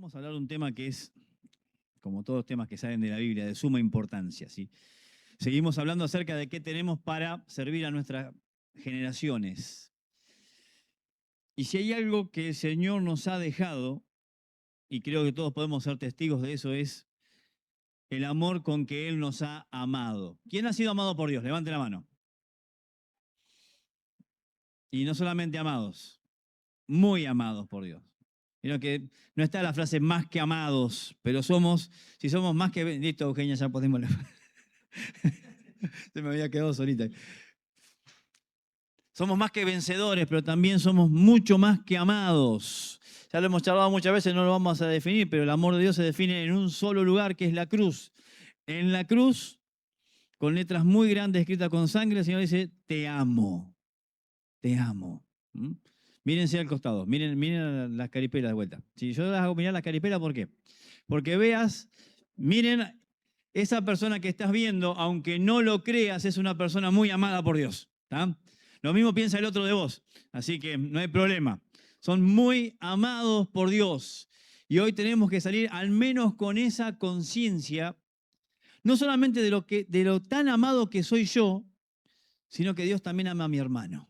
Vamos a hablar de un tema que es, como todos los temas que salen de la Biblia, de suma importancia, ¿sí? Seguimos hablando acerca de qué tenemos para servir a nuestras generaciones. Y si hay algo que el Señor nos ha dejado, y creo que todos podemos ser testigos de eso, es el amor con que Él nos ha amado. ¿Quién ha sido amado por Dios? Levante la mano. Y no solamente amados, muy amados por Dios. Creo que no está la frase más que amados, pero si somos más que... Listo, Eugenia, ya podemos... Se me había quedado solita. Somos más que vencedores, pero también somos mucho más que amados. Ya lo hemos charlado muchas veces, no lo vamos a definir, pero el amor de Dios se define en un solo lugar, que es la cruz. En la cruz, con letras muy grandes escritas con sangre, el Señor dice, te amo, te amo. ¿Mm? Mírense al costado, miren las caripelas de vuelta. Si yo las hago mirar las caripelas, ¿por qué? Porque veas, miren, esa persona que estás viendo, aunque no lo creas, es una persona muy amada por Dios. ¿Tá? Lo mismo piensa el otro de vos, así que no hay problema. Son muy amados por Dios. Y hoy tenemos que salir al menos con esa conciencia, no solamente de lo tan amado que soy yo, sino que Dios también ama a mi hermano.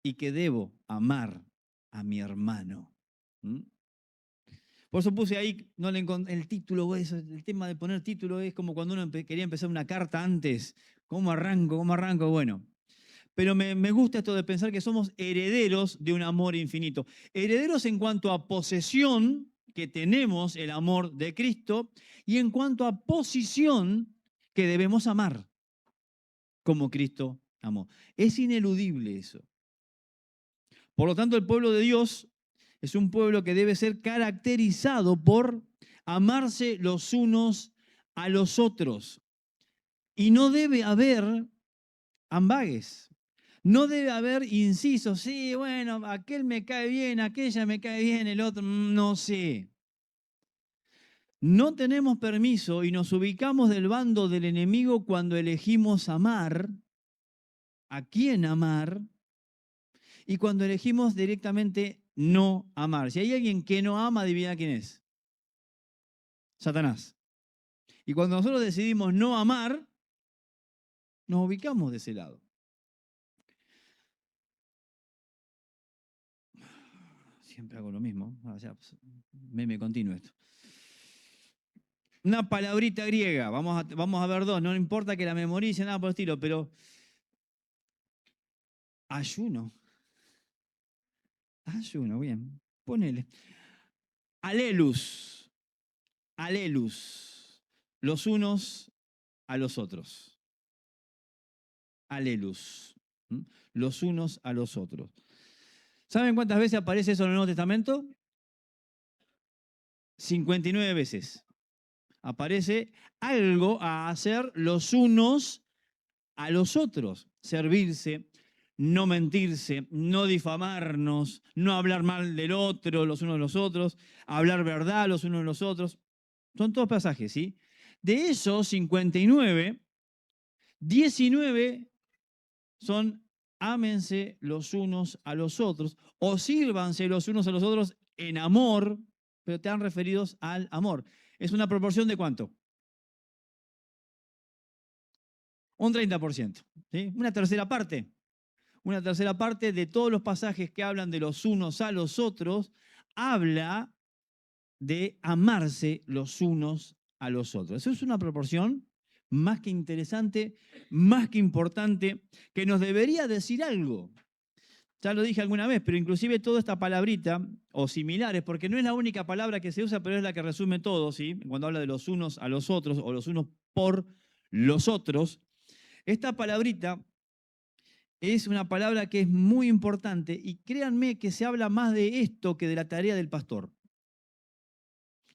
Y que debo amar a mi hermano. ¿Mm? Por eso puse ahí, no le encontré el título, el tema de poner título es como cuando uno quería empezar una carta antes. ¿Cómo arranco? ¿Cómo arranco? Bueno, pero me gusta esto de pensar que somos herederos de un amor infinito. Herederos en cuanto a posesión, que tenemos el amor de Cristo, y en cuanto a posición, que debemos amar como Cristo amó. Es ineludible eso. Por lo tanto, el pueblo de Dios es un pueblo que debe ser caracterizado por amarse los unos a los otros. Y no debe haber ambages. No debe haber incisos. Sí, bueno, aquel me cae bien, aquella me cae bien, el otro no sé. No tenemos permiso y nos ubicamos del bando del enemigo cuando elegimos amar, a quién amar, y cuando elegimos directamente no amar. Si hay alguien que no ama, adivina quién es. Satanás. Y cuando nosotros decidimos no amar, nos ubicamos de ese lado. Siempre hago lo mismo. Meme continuo esto. Una palabrita griega. Vamos a ver dos. No importa que la memorice, nada por el estilo, pero ayuno. Ayuno, bien. Ponele. Alelus. Alelus. Los unos a los otros. Alelus. Los unos a los otros. ¿Saben cuántas veces aparece eso en el Nuevo Testamento? 59 veces. Aparece algo a hacer los unos a los otros. Servirse, no mentirse, no difamarnos, no hablar mal del otro los unos de los otros, hablar verdad los unos de los otros. Son todos pasajes, ¿sí? De esos 59, 19 son ámense los unos a los otros o sírvanse los unos a los otros en amor, pero están referidos al amor. ¿Es una proporción de cuánto? Un 30%. ¿Sí? Una tercera parte. Una tercera parte de todos los pasajes que hablan de los unos a los otros, habla de amarse los unos a los otros. Eso es una proporción más que interesante, más que importante, que nos debería decir algo. Ya lo dije alguna vez, pero inclusive toda esta palabrita, o similares, porque no es la única palabra que se usa, pero es la que resume todo, ¿sí? Cuando habla de los unos a los otros, o los unos por los otros, esta palabrita es una palabra que es muy importante y créanme que se habla más de esto que de la tarea del pastor.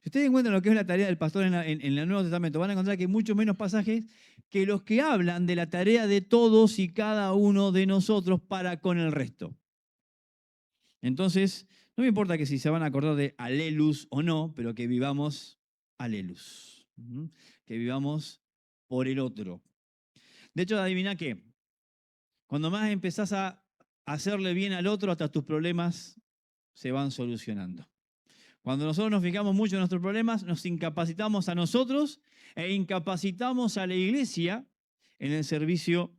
Si ustedes encuentran lo que es la tarea del pastor en el Nuevo Testamento, van a encontrar que hay mucho menos pasajes que los que hablan de la tarea de todos y cada uno de nosotros para con el resto. Entonces, no me importa que si se van a acordar de Alelus o no, pero que vivamos Alelus. Que vivamos por el otro. De hecho, adivina qué. Cuando más empezás a hacerle bien al otro, hasta tus problemas se van solucionando. Cuando nosotros nos fijamos mucho en nuestros problemas, nos incapacitamos a nosotros e incapacitamos a la iglesia en el servicio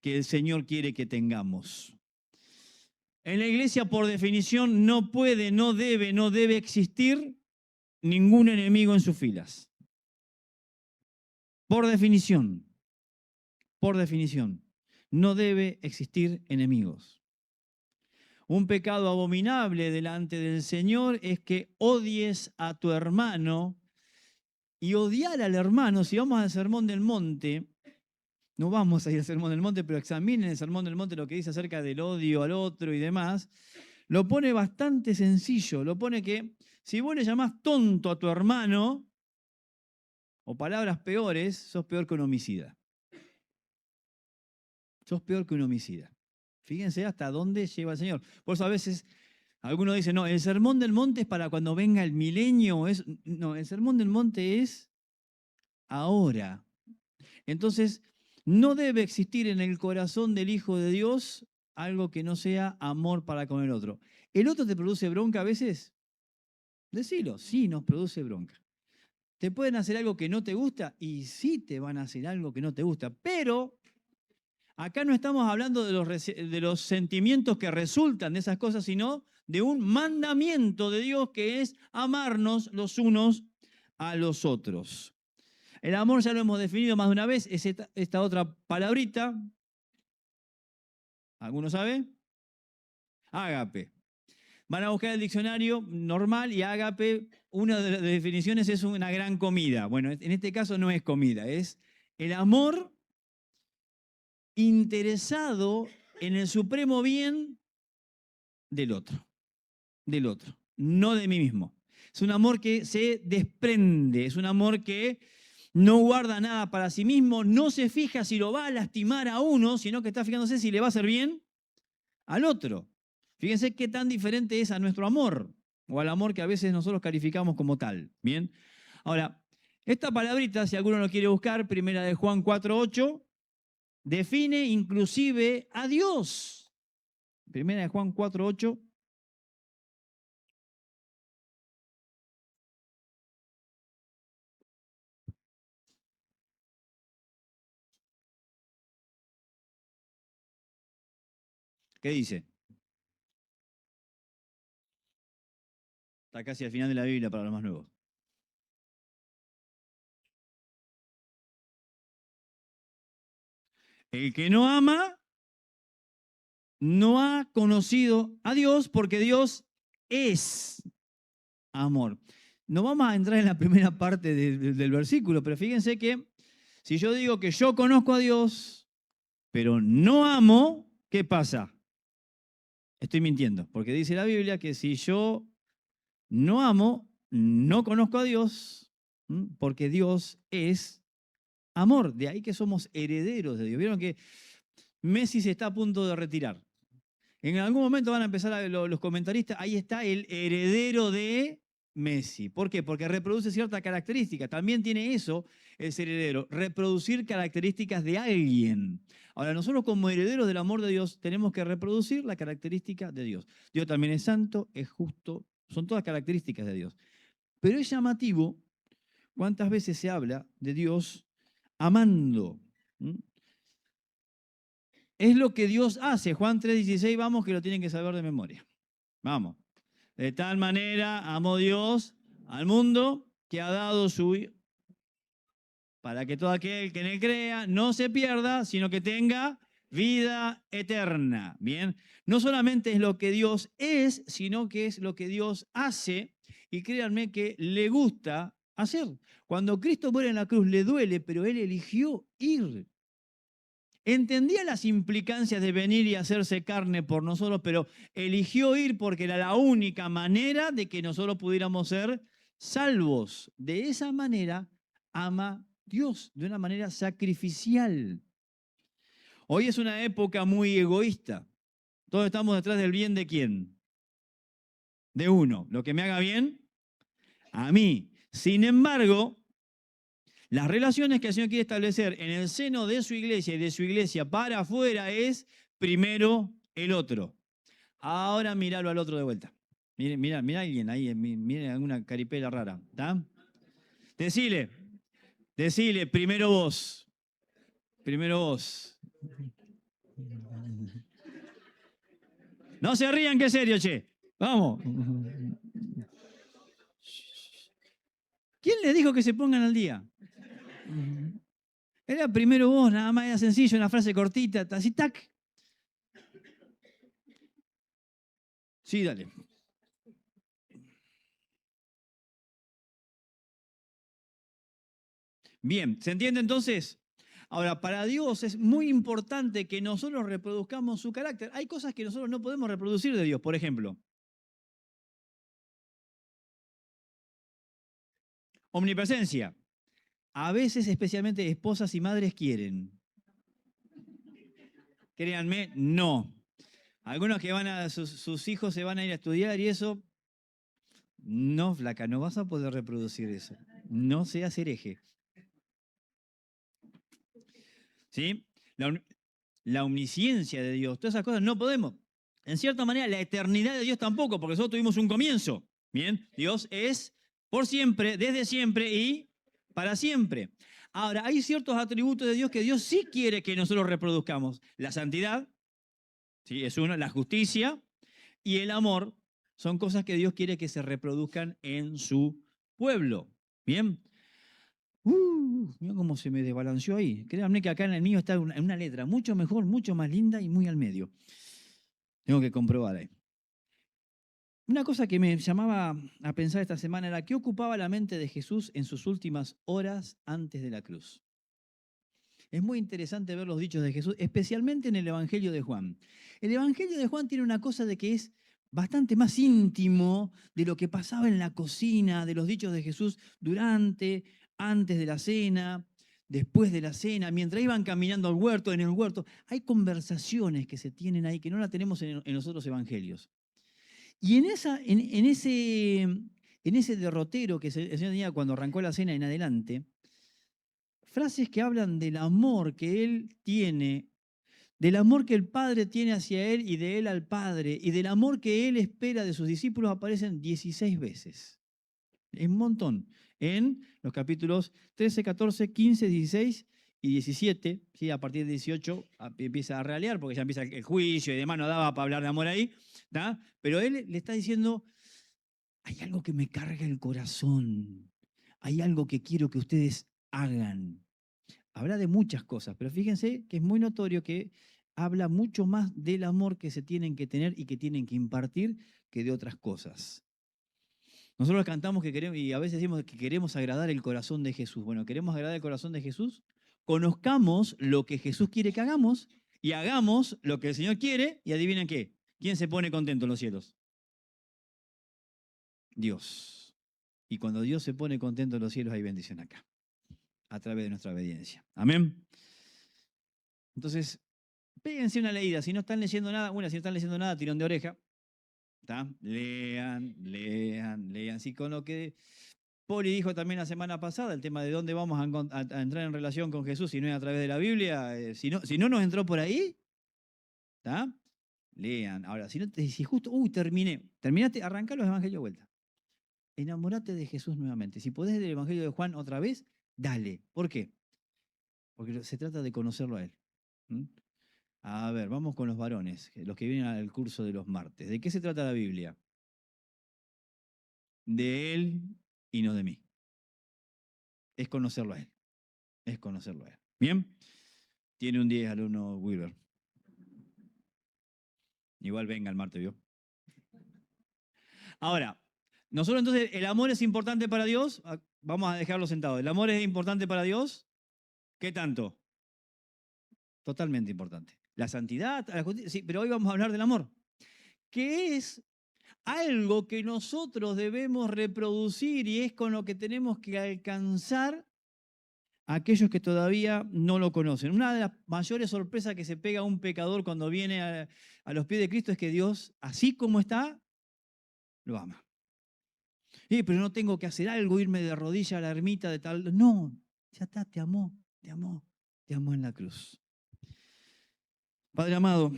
que el Señor quiere que tengamos. En la iglesia, por definición, no puede, no debe existir ningún enemigo en sus filas. Por definición, no debe existir enemigos. Un pecado abominable delante del Señor es que odies a tu hermano, y odiar al hermano. Si vamos al Sermón del Monte, no vamos a ir al Sermón del Monte, pero examinen el Sermón del Monte, lo que dice acerca del odio al otro y demás. Lo pone bastante sencillo. Lo pone que si vos le llamás tonto a tu hermano, o palabras peores, sos peor que un homicida. Sos peor que un homicida. Fíjense hasta dónde lleva el Señor. Por eso a veces algunos dicen, no, el Sermón del Monte es para cuando venga el milenio. No, el Sermón del Monte es ahora. Entonces, no debe existir en el corazón del Hijo de Dios algo que no sea amor para con el otro. ¿El otro te produce bronca a veces? Decilo, sí nos produce bronca. ¿Te pueden hacer algo que no te gusta? Y sí te van a hacer algo que no te gusta, pero acá no estamos hablando de los sentimientos que resultan de esas cosas, sino de un mandamiento de Dios que es amarnos los unos a los otros. El amor ya lo hemos definido más de una vez, es esta otra palabrita. ¿Alguno sabe? Ágape. Van a buscar el diccionario normal y ágape, una de las definiciones es una gran comida. Bueno, en este caso no es comida, es el amor interesado en el supremo bien del otro, no de mí mismo. Es un amor que se desprende, es un amor que no guarda nada para sí mismo, no se fija si lo va a lastimar a uno, sino que está fijándose si le va a hacer bien al otro. Fíjense qué tan diferente es a nuestro amor, o al amor que a veces nosotros calificamos como tal. Bien. Ahora, esta palabrita, si alguno lo quiere buscar, primera de Juan 4:8, define inclusive a Dios. Primera de Juan 4:8. ¿Qué dice? Está casi al final de la Biblia para los más nuevos. El que no ama no ha conocido a Dios, porque Dios es amor. No vamos a entrar en la primera parte del versículo, pero fíjense que si yo digo que yo conozco a Dios, pero no amo, ¿qué pasa? Estoy mintiendo, porque dice la Biblia que si yo no amo, no conozco a Dios, porque Dios es amor. De ahí que somos herederos de Dios. Vieron que Messi se está a punto de retirar. En algún momento van a empezar los comentaristas, ahí está el heredero de Messi. ¿Por qué? Porque reproduce ciertas características. También tiene eso el ser heredero, reproducir características de alguien. Ahora, nosotros como herederos del amor de Dios tenemos que reproducir la característica de Dios. Dios también es santo, es justo, son todas características de Dios. Pero es llamativo cuántas veces se habla de Dios amando. Es lo que Dios hace. Juan 3:16, vamos, que lo tienen que saber de memoria. Vamos. De tal manera amó Dios al mundo que ha dado su Hijo, para que todo aquel que en él crea no se pierda, sino que tenga vida eterna. Bien, no solamente es lo que Dios es, sino que es lo que Dios hace, y créanme que le gusta hacer. Cuando Cristo muere en la cruz le duele, pero Él eligió ir. Entendía las implicancias de venir y hacerse carne por nosotros, pero eligió ir porque era la única manera de que nosotros pudiéramos ser salvos. De esa manera ama Dios, de una manera sacrificial. Hoy es una época muy egoísta. Todos estamos detrás del bien de quién. De uno. Lo que me haga bien, a mí. Sin embargo, las relaciones que el Señor quiere establecer en el seno de su iglesia y de su iglesia para afuera es primero el otro. Ahora míralo al otro de vuelta. Mira a alguien ahí, mira alguna caripela rara. ¿Está? Decile, primero vos. Primero vos. No se rían, que serio, che. Vamos. ¿Quién les dijo que se pongan al día? Era primero vos, nada más, era sencillo, una frase cortita, así, tac. Sí, dale. Bien, ¿se entiende entonces? Ahora, para Dios es muy importante que nosotros reproduzcamos su carácter. Hay cosas que nosotros no podemos reproducir de Dios, por ejemplo. Omnipresencia. A veces, especialmente esposas y madres quieren. Créanme, no. Algunos que sus hijos se van a ir a estudiar y eso, no, flaca, no vas a poder reproducir eso. No seas hereje. ¿Sí? La omnisciencia de Dios, todas esas cosas no podemos. En cierta manera, la eternidad de Dios tampoco, porque nosotros tuvimos un comienzo. Bien, Dios es por siempre, desde siempre y para siempre. Ahora, hay ciertos atributos de Dios que Dios sí quiere que nosotros reproduzcamos. La santidad, ¿sí? Es uno, la justicia y el amor son cosas que Dios quiere que se reproduzcan en su pueblo. Bien. Mira cómo se me desbalanceó ahí. Créanme que acá en el mío está una letra mucho mejor, mucho más linda y muy al medio. Tengo que comprobar ahí. Una cosa que me llamaba a pensar esta semana era qué ocupaba la mente de Jesús en sus últimas horas antes de la cruz. Es muy interesante ver los dichos de Jesús, especialmente en el Evangelio de Juan. El Evangelio de Juan tiene una cosa de que es bastante más íntimo de lo que pasaba en la cocina, de los dichos de Jesús durante, antes de la cena, después de la cena, mientras iban caminando al huerto, en el huerto. Hay conversaciones que se tienen ahí que no la tenemos en los otros evangelios. Y en ese derrotero que el Señor tenía cuando arrancó la cena en adelante, frases que hablan del amor que Él tiene, del amor que el Padre tiene hacia Él y de Él al Padre, y del amor que Él espera de sus discípulos, aparecen 16 veces. Es un montón. En los capítulos 13, 14, 15, 16 y 17, ¿sí? A partir de 18 empieza a ralear, porque ya empieza el juicio y demás, no daba para hablar de amor ahí, ¿tá? Pero Él le está diciendo, hay algo que me carga el corazón, hay algo que quiero que ustedes hagan. Habla de muchas cosas, pero fíjense que es muy notorio que habla mucho más del amor que se tienen que tener y que tienen que impartir que de otras cosas. Nosotros cantamos que queremos, y a veces decimos que queremos agradar el corazón de Jesús. Bueno, ¿queremos agradar el corazón de Jesús? Conozcamos lo que Jesús quiere que hagamos y hagamos lo que el Señor quiere y adivinen qué. ¿Quién se pone contento en los cielos? Dios. Y cuando Dios se pone contento en los cielos hay bendición acá, a través de nuestra obediencia. Amén. Entonces, péguense una leída. Si no están leyendo nada, si no están leyendo nada, tirón de oreja. ¿Tá? Lean, lean, lean. Sí, con lo que Poli dijo también la semana pasada, el tema de dónde vamos a entrar en relación con Jesús si no es a través de la Biblia. Si no nos entró por ahí, ¿tá? Lean. Ahora, si justo, terminaste, arrancá los evangelios de vuelta. Enamorate de Jesús nuevamente. Si podés del evangelio de Juan otra vez, dale. ¿Por qué? Porque se trata de conocerlo a él. ¿Mm? A ver, vamos con los varones, los que vienen al curso de los martes. ¿De qué se trata la Biblia? De él y no de mí. Es conocerlo a él. Es conocerlo a él. ¿Bien? Tiene un 10 alumno Wilber. Igual venga el martes, ¿vio? Ahora, nosotros entonces, ¿el amor es importante para Dios? Vamos a dejarlo sentado. ¿El amor es importante para Dios? ¿Qué tanto? Totalmente importante. La santidad, la justicia, sí, pero hoy vamos a hablar del amor, que es algo que nosotros debemos reproducir y es con lo que tenemos que alcanzar a aquellos que todavía no lo conocen. Una de las mayores sorpresas que se pega a un pecador cuando viene a los pies de Cristo es que Dios, así como está, lo ama. Pero no tengo que hacer algo, irme de rodilla a la ermita de tal. No, ya está, te amó, te amó, te amó en la cruz. Padre amado,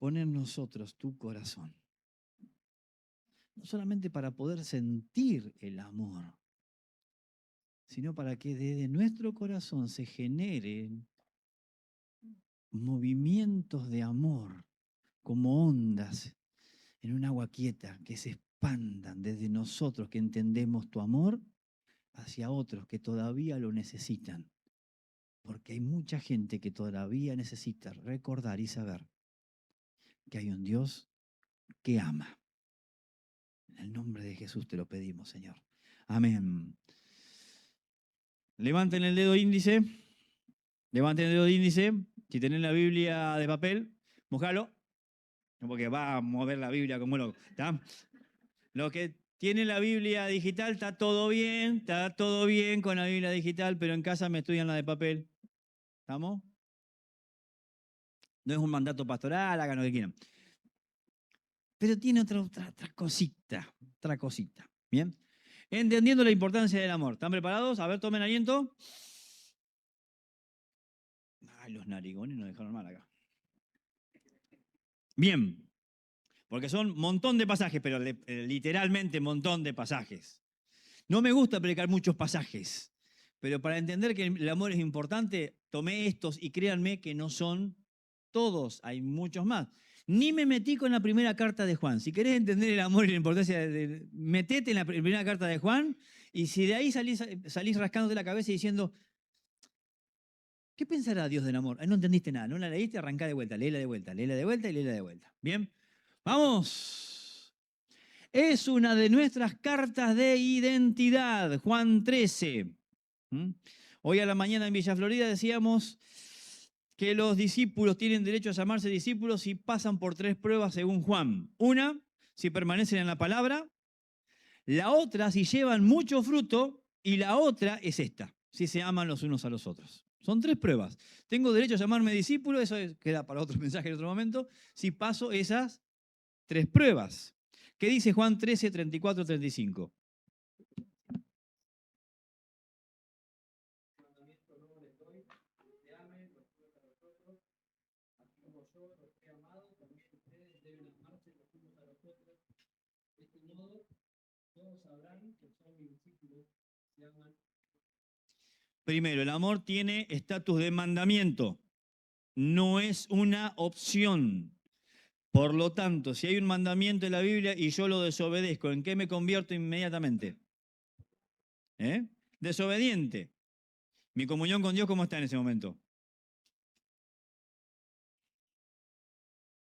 poner en nosotros tu corazón. No solamente para poder sentir el amor, sino para que desde nuestro corazón se generen movimientos de amor como ondas en un agua quieta que se expandan desde nosotros que entendemos tu amor hacia otros que todavía lo necesitan. Porque hay mucha gente que todavía necesita recordar y saber que hay un Dios que ama. En el nombre de Jesús te lo pedimos, Señor. Amén. Levanten el dedo índice. Levanten el dedo índice. Si tienen la Biblia de papel, mojalo. Porque va a mover la Biblia como loco. ¿Está? Los que tienen la Biblia digital, está todo bien con la Biblia digital, pero en casa me estudian la de papel. ¿Estamos? No es un mandato pastoral, hagan lo que quieran. Pero tiene otra cosita. ¿Bien? Entendiendo la importancia del amor. ¿Están preparados? A ver, tomen aliento. Ay, los narigones nos dejaron mal acá. Bien. Porque son un montón de pasajes, pero literalmente un montón de pasajes. No me gusta predicar muchos pasajes, pero para entender que el amor es importante, tomé estos y créanme que no son todos, hay muchos más. Ni me metí con la primera carta de Juan. Si querés entender el amor y la importancia, metete en la primera carta de Juan y si de ahí salís rascándote la cabeza y diciendo, ¿qué pensará Dios del amor? No entendiste nada, no la leíste, arrancá de vuelta, léela de vuelta, léela de vuelta y léela de vuelta. Bien, vamos. Es una de nuestras cartas de identidad, Juan 13. Hoy a la mañana en Villa Florida decíamos que los discípulos tienen derecho a llamarse discípulos si pasan por 3 pruebas según Juan. Una, si permanecen en la palabra. La otra, si llevan mucho fruto. Y la otra es esta, si se aman los unos a los otros. Son 3 pruebas. Tengo derecho a llamarme discípulo, eso queda para otro mensaje en otro momento, si paso esas 3 pruebas. ¿Qué dice Juan 13, 34, 35? Primero, el amor tiene estatus de mandamiento, no es una opción. Por lo tanto, si hay un mandamiento en la Biblia y yo lo desobedezco, ¿en qué me convierto inmediatamente? Desobediente. ¿Mi comunión con Dios cómo está en ese momento?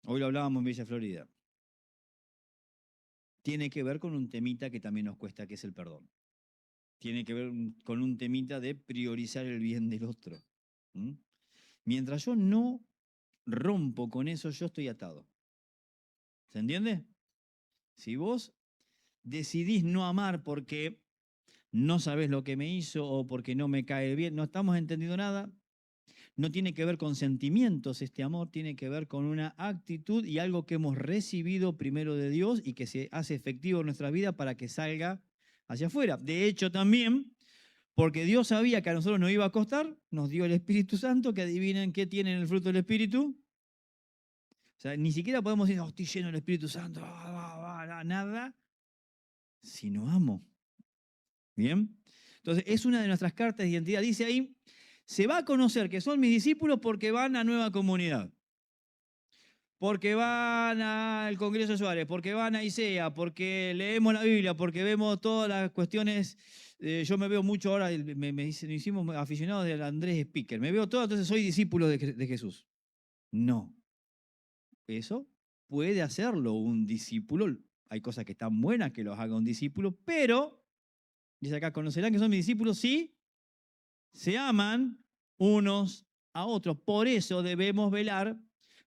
Hoy lo hablábamos en Villa Florida. Tiene que ver con un temita que también nos cuesta, que es el perdón. Tiene que ver con un temita de priorizar el bien del otro. Mientras yo no rompo con eso, yo estoy atado. ¿Se entiende? Si vos decidís no amar porque no sabés lo que me hizo o porque no me cae bien, no estamos entendiendo nada, no tiene que ver con sentimientos este amor, tiene que ver con una actitud y algo que hemos recibido primero de Dios y que se hace efectivo en nuestra vida para que salga hacia afuera. De hecho, también, porque Dios sabía que a nosotros nos iba a costar, nos dio el Espíritu Santo, que adivinen qué tiene el fruto del Espíritu. O sea, ni siquiera podemos decir, estoy lleno del Espíritu Santo, nada, si no amo. ¿Bien? Entonces, es una de nuestras cartas de identidad. Dice ahí, se va a conocer que son mis discípulos porque van a nueva comunidad. Porque van al Congreso de Suárez, porque van a ISEA, porque leemos la Biblia, porque vemos todas las cuestiones. Yo me veo mucho ahora, me hicimos aficionados del Andrés Speaker. Me veo todo, entonces soy discípulo de Jesús. No. Eso puede hacerlo un discípulo. Hay cosas que están buenas que los haga un discípulo, pero, dice acá, conocerán que son mis discípulos si se aman unos a otros. Por eso debemos velar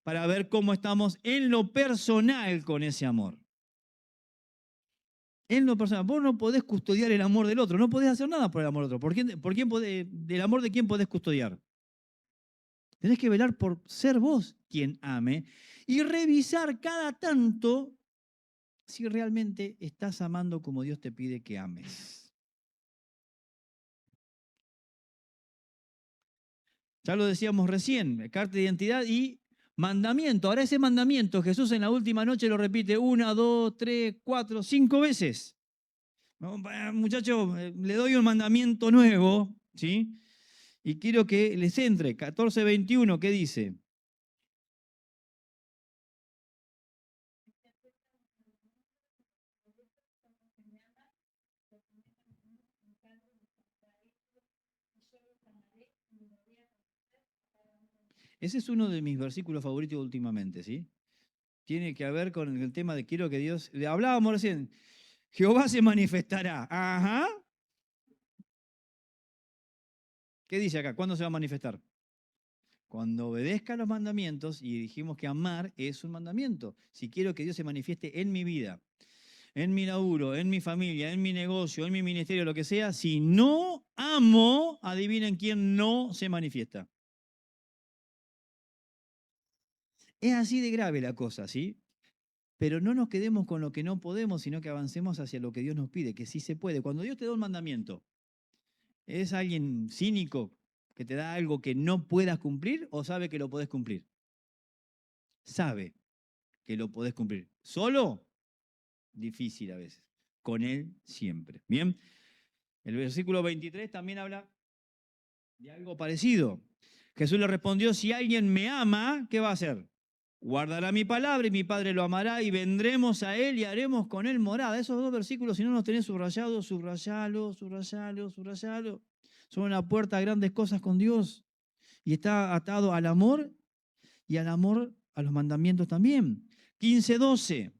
para ver cómo estamos en lo personal con ese amor. En lo personal. Vos no podés custodiar el amor del otro, no podés hacer nada por el amor del otro. ¿Del amor de quién podés custodiar? Tenés que velar por ser vos quien ame y revisar cada tanto si realmente estás amando como Dios te pide que ames. Ya lo decíamos recién, carta de identidad y mandamiento. Ahora ese mandamiento Jesús en la última noche lo repite 1, 2, 3, 4, 5 veces. No, muchachos, le doy un mandamiento nuevo, ¿sí? Y quiero que les entre. 14:21, ¿qué dice? Ese es uno de mis versículos favoritos últimamente, ¿sí? Tiene que ver con el tema de quiero que Dios... Le hablábamos recién, Jehová se manifestará. Ajá. ¿Qué dice acá? ¿Cuándo se va a manifestar? Cuando obedezca los mandamientos, y dijimos que amar es un mandamiento. Si quiero que Dios se manifieste en mi vida, en mi laburo, en mi familia, en mi negocio, en mi ministerio, lo que sea, si no amo, adivinen quién no se manifiesta. Es así de grave la cosa, ¿sí? Pero no nos quedemos con lo que no podemos, sino que avancemos hacia lo que Dios nos pide, que sí se puede. Cuando Dios te da un mandamiento, ¿es alguien cínico que te da algo que no puedas cumplir o sabe que lo podés cumplir? Sabe que lo podés cumplir. ¿Solo? Difícil a veces. Con Él siempre. Bien. El versículo 23 también habla de algo parecido. Jesús le respondió, si alguien me ama, ¿qué va a hacer? Guardará mi palabra y mi Padre lo amará y vendremos a Él y haremos con Él morada. Esos dos versículos, si no los tenés subrayados, subrayalo, subrayalo, subrayalo. Son una puerta a grandes cosas con Dios. Y está atado al amor y al amor a los mandamientos también. 15:12.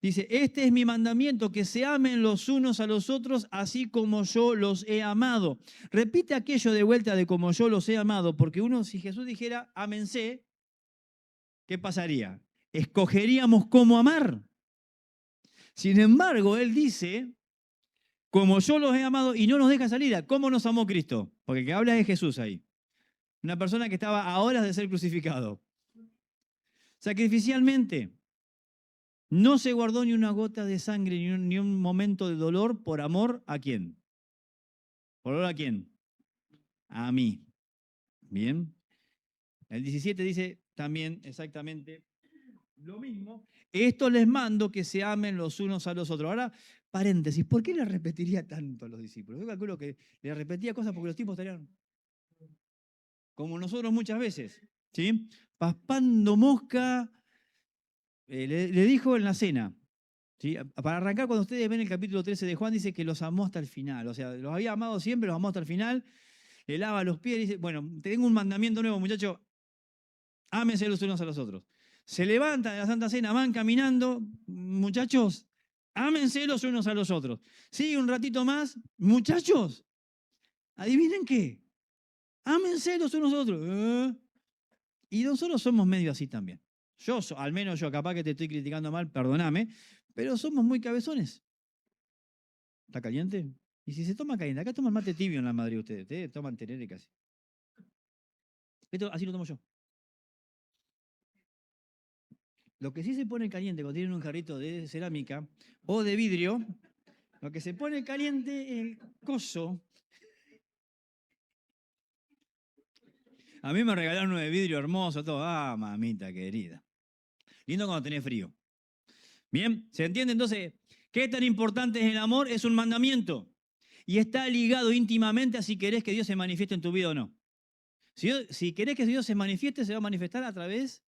Dice, este es mi mandamiento, que se amen los unos a los otros, así como yo los he amado. Repite aquello de vuelta de como yo los he amado, porque uno, si Jesús dijera, ámense, ¿qué pasaría? Escogeríamos cómo amar. Sin embargo, Él dice, como yo los he amado, y no nos deja salida. ¿Cómo nos amó Cristo? Porque el que habla es Jesús ahí. Una persona que estaba a horas de ser crucificado. Sacrificialmente. No se guardó ni una gota de sangre, ni un momento de dolor por amor a quién. ¿Por amor a quién? A mí. Bien. El 17 dice también exactamente lo mismo. Esto les mando que se amen los unos a los otros. Ahora, paréntesis, ¿por qué le repetiría tanto a los discípulos? Yo calculo que le repetía cosas porque los tipos estarían como nosotros muchas veces, ¿sí? Paspando mosca, le dijo en la cena. ¿Sí? Para arrancar, cuando ustedes ven el capítulo 13 de Juan, dice que los amó hasta el final. O sea, los había amado siempre, los amó hasta el final. Le lava los pies y dice, bueno, tengo un mandamiento nuevo, muchachos. Ámense los unos a los otros. Se levanta de la Santa Cena, van caminando. Muchachos, ámense los unos a los otros. Sigue un ratito más. Muchachos, ¿adivinen qué? Ámense los unos a los otros. Y nosotros somos medio así también. Al menos yo, capaz que te estoy criticando mal, perdóname, pero somos muy cabezones. ¿Está caliente? Y si se toma caliente, acá toman mate tibio en la Madrid ustedes toman tereré casi. Esto así lo tomo yo. Lo que sí se pone caliente cuando tienen un jarrito de cerámica o de vidrio, lo que se pone caliente es el coso. A mí me regalaron uno de vidrio hermoso, todo. Ah, mamita querida. Lindo cuando tenés frío. Bien, ¿se entiende? Entonces, ¿qué tan importante es el amor? Es un mandamiento. Y está ligado íntimamente a si querés que Dios se manifieste en tu vida o no. Si querés que Dios se manifieste, se va a manifestar a través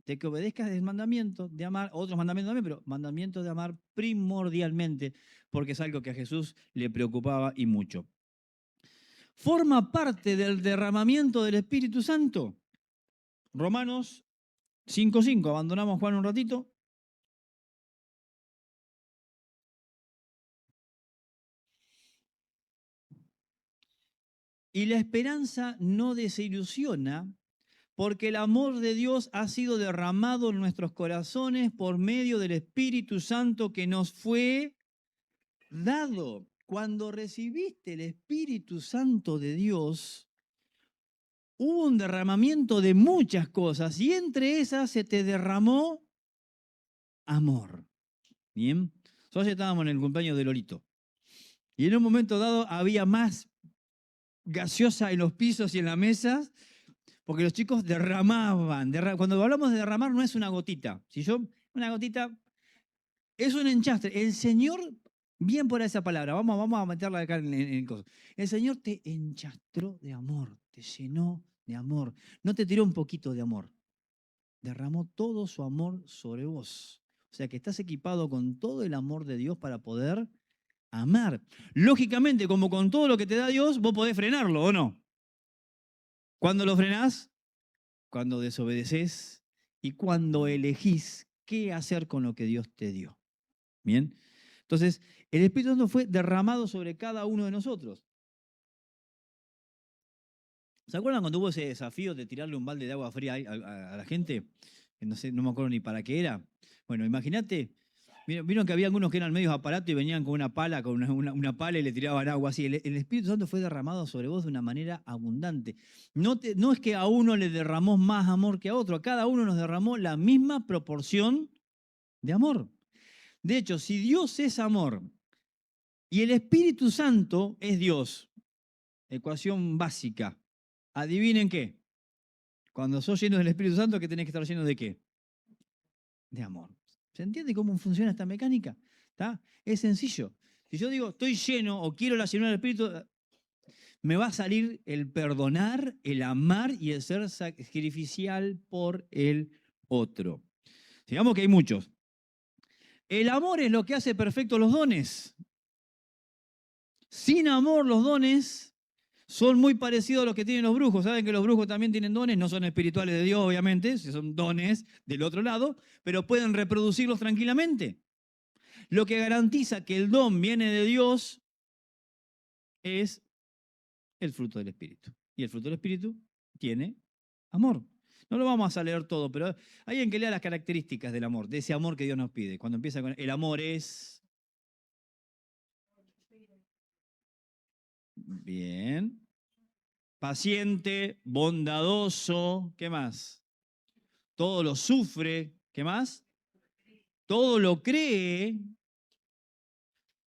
de que obedezcas el mandamiento de amar, otros mandamientos también, pero mandamiento de amar primordialmente, porque es algo que a Jesús le preocupaba y mucho. Forma parte del derramamiento del Espíritu Santo. Romanos 5:5, abandonamos Juan un ratito. Y la esperanza no desilusiona, porque el amor de Dios ha sido derramado en nuestros corazones por medio del Espíritu Santo que nos fue dado. Cuando recibiste el Espíritu Santo de Dios, hubo un derramamiento de muchas cosas y entre esas se te derramó amor. Bien, nosotros estábamos en el cumpleaños de Lolito y en un momento dado había más gaseosa en los pisos y en las mesas, Porque los chicos derramaban. Cuando hablamos de derramar no es una gotita. Una gotita es un enchastre. El Señor, bien por esa palabra, vamos a meterla acá en el coso. El Señor te enchastró de amor, te llenó de amor. No te tiró un poquito de amor. Derramó todo su amor sobre vos. O sea que estás equipado con todo el amor de Dios para poder amar. Lógicamente, como con todo lo que te da Dios, vos podés frenarlo, ¿o no? ¿Cuándo lo frenás? Cuando desobedeces y cuando elegís qué hacer con lo que Dios te dio. ¿Bien? Entonces, el Espíritu Santo fue derramado sobre cada uno de nosotros. ¿Se acuerdan cuando hubo ese desafío de tirarle un balde de agua fría a la gente? No sé, no me acuerdo ni para qué era. Bueno, imagínate, vieron que había algunos que eran medios aparatos y venían con una pala, una pala y le tiraban agua así. El Espíritu Santo fue derramado sobre vos de una manera abundante. No es que a uno le derramó más amor que a otro, a cada uno nos derramó la misma proporción de amor. De hecho, si Dios es amor y el Espíritu Santo es Dios, ecuación básica, ¿adivinen qué? Cuando sos lleno del Espíritu Santo, ¿qué tenés que estar lleno de qué? De amor. ¿Se entiende cómo funciona esta mecánica? ¿Está? Es sencillo. Si yo digo, estoy lleno o quiero la llenura del Espíritu, me va a salir el perdonar, el amar y el ser sacrificial por el otro. Digamos que hay muchos. El amor es lo que hace perfectos los dones. Sin amor, los dones son muy parecidos a los que tienen los brujos. Saben que los brujos también tienen dones, no son espirituales de Dios, obviamente, son dones del otro lado, pero pueden reproducirlos tranquilamente. Lo que garantiza que el don viene de Dios es el fruto del Espíritu. Y el fruto del Espíritu tiene amor. No lo vamos a leer todo, pero alguien que lea las características del amor, de ese amor que Dios nos pide. Cuando empieza con el amor es... Bien. Paciente, bondadoso, ¿qué más? Todo lo sufre, ¿qué más? Todo lo cree,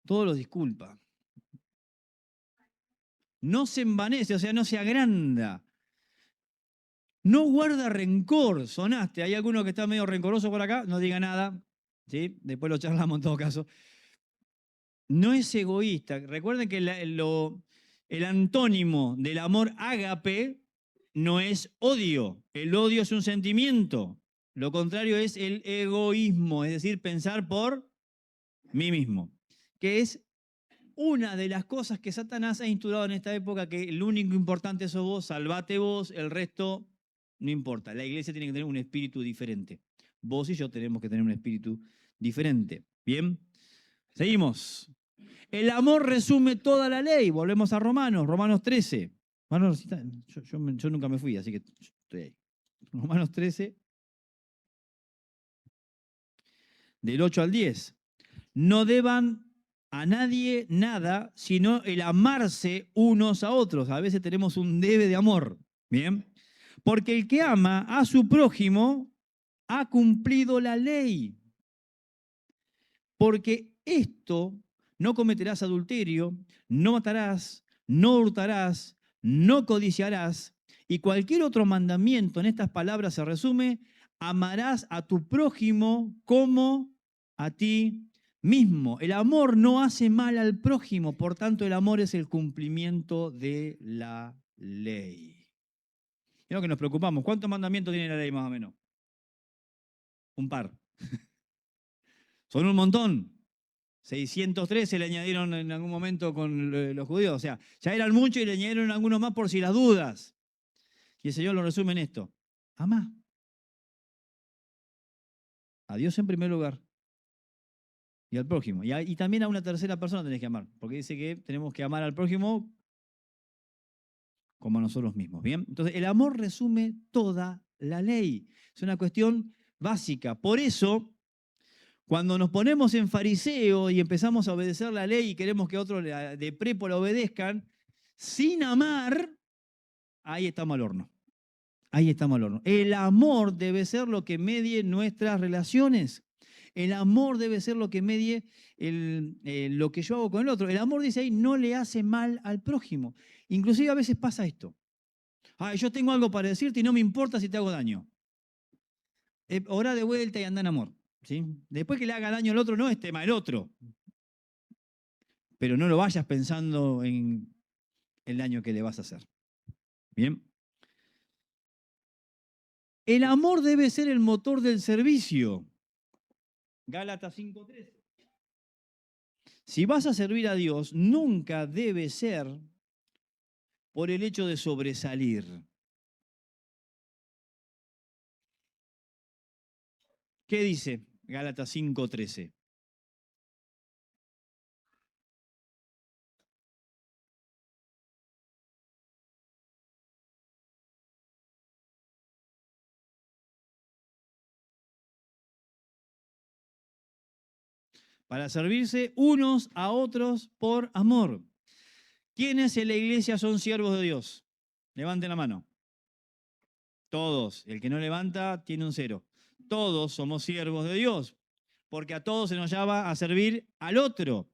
todo lo disculpa. No se envanece, o sea, no se agranda. No guarda rencor, sonaste. Hay alguno que está medio rencoroso por acá, no diga nada, ¿sí? Después lo charlamos en todo caso. No es egoísta. Recuerden que el antónimo del amor ágape no es odio. El odio es un sentimiento. Lo contrario es el egoísmo, es decir, pensar por mí mismo, que es una de las cosas que Satanás ha instaurado en esta época, que el único importante sos vos, salvate vos, el resto no importa. La iglesia tiene que tener un espíritu diferente. Vos y yo tenemos que tener un espíritu diferente. ¿Bien? Seguimos. El amor resume toda la ley. Volvemos a Romanos 13. Yo nunca me fui, así que estoy ahí. Romanos 13, del 8 al 10. No deban a nadie nada, sino el amarse unos a otros. A veces tenemos un debe de amor. ¿Bien? Porque el que ama a su prójimo ha cumplido la ley. Porque esto, no cometerás adulterio, no matarás, no hurtarás, no codiciarás, y cualquier otro mandamiento en estas palabras se resume: amarás a tu prójimo como a ti mismo. El amor no hace mal al prójimo, por tanto el amor es el cumplimiento de la ley. Es lo que nos preocupamos. ¿Cuántos mandamientos tiene la ley más o menos? Un par. Son un montón. 603 se le añadieron en algún momento con los judíos. O sea, ya eran muchos y le añadieron algunos más por si las dudas. Y el Señor lo resume en esto: amá. A Dios en primer lugar. Y al prójimo. Y también a una tercera persona tenés que amar. Porque dice que tenemos que amar al prójimo como a nosotros mismos. ¿Bien? Entonces, el amor resume toda la ley. Es una cuestión básica. Por eso, cuando nos ponemos en fariseo y empezamos a obedecer la ley y queremos que otros de prepo la obedezcan, sin amar, ahí estamos al horno. Ahí estamos al horno. El amor debe ser lo que medie nuestras relaciones. El amor debe ser lo que medie lo que yo hago con el otro. El amor, dice ahí, no le hace mal al prójimo. Inclusive a veces pasa esto. Ay, yo tengo algo para decirte y no me importa si te hago daño. Orá de vuelta y anda en amor. ¿Sí? Después que le haga daño al otro, no es tema el otro. Pero no lo vayas pensando en el daño que le vas a hacer. Bien. El amor debe ser el motor del servicio. Gálatas 5:13. Si vas a servir a Dios, nunca debe ser por el hecho de sobresalir. ¿Qué dice Gálatas 5:13? Para servirse unos a otros por amor. ¿Quiénes en la iglesia son siervos de Dios? Levanten la mano. Todos. El que no levanta tiene un 0. Todos somos siervos de Dios, porque a todos se nos llama a servir al otro.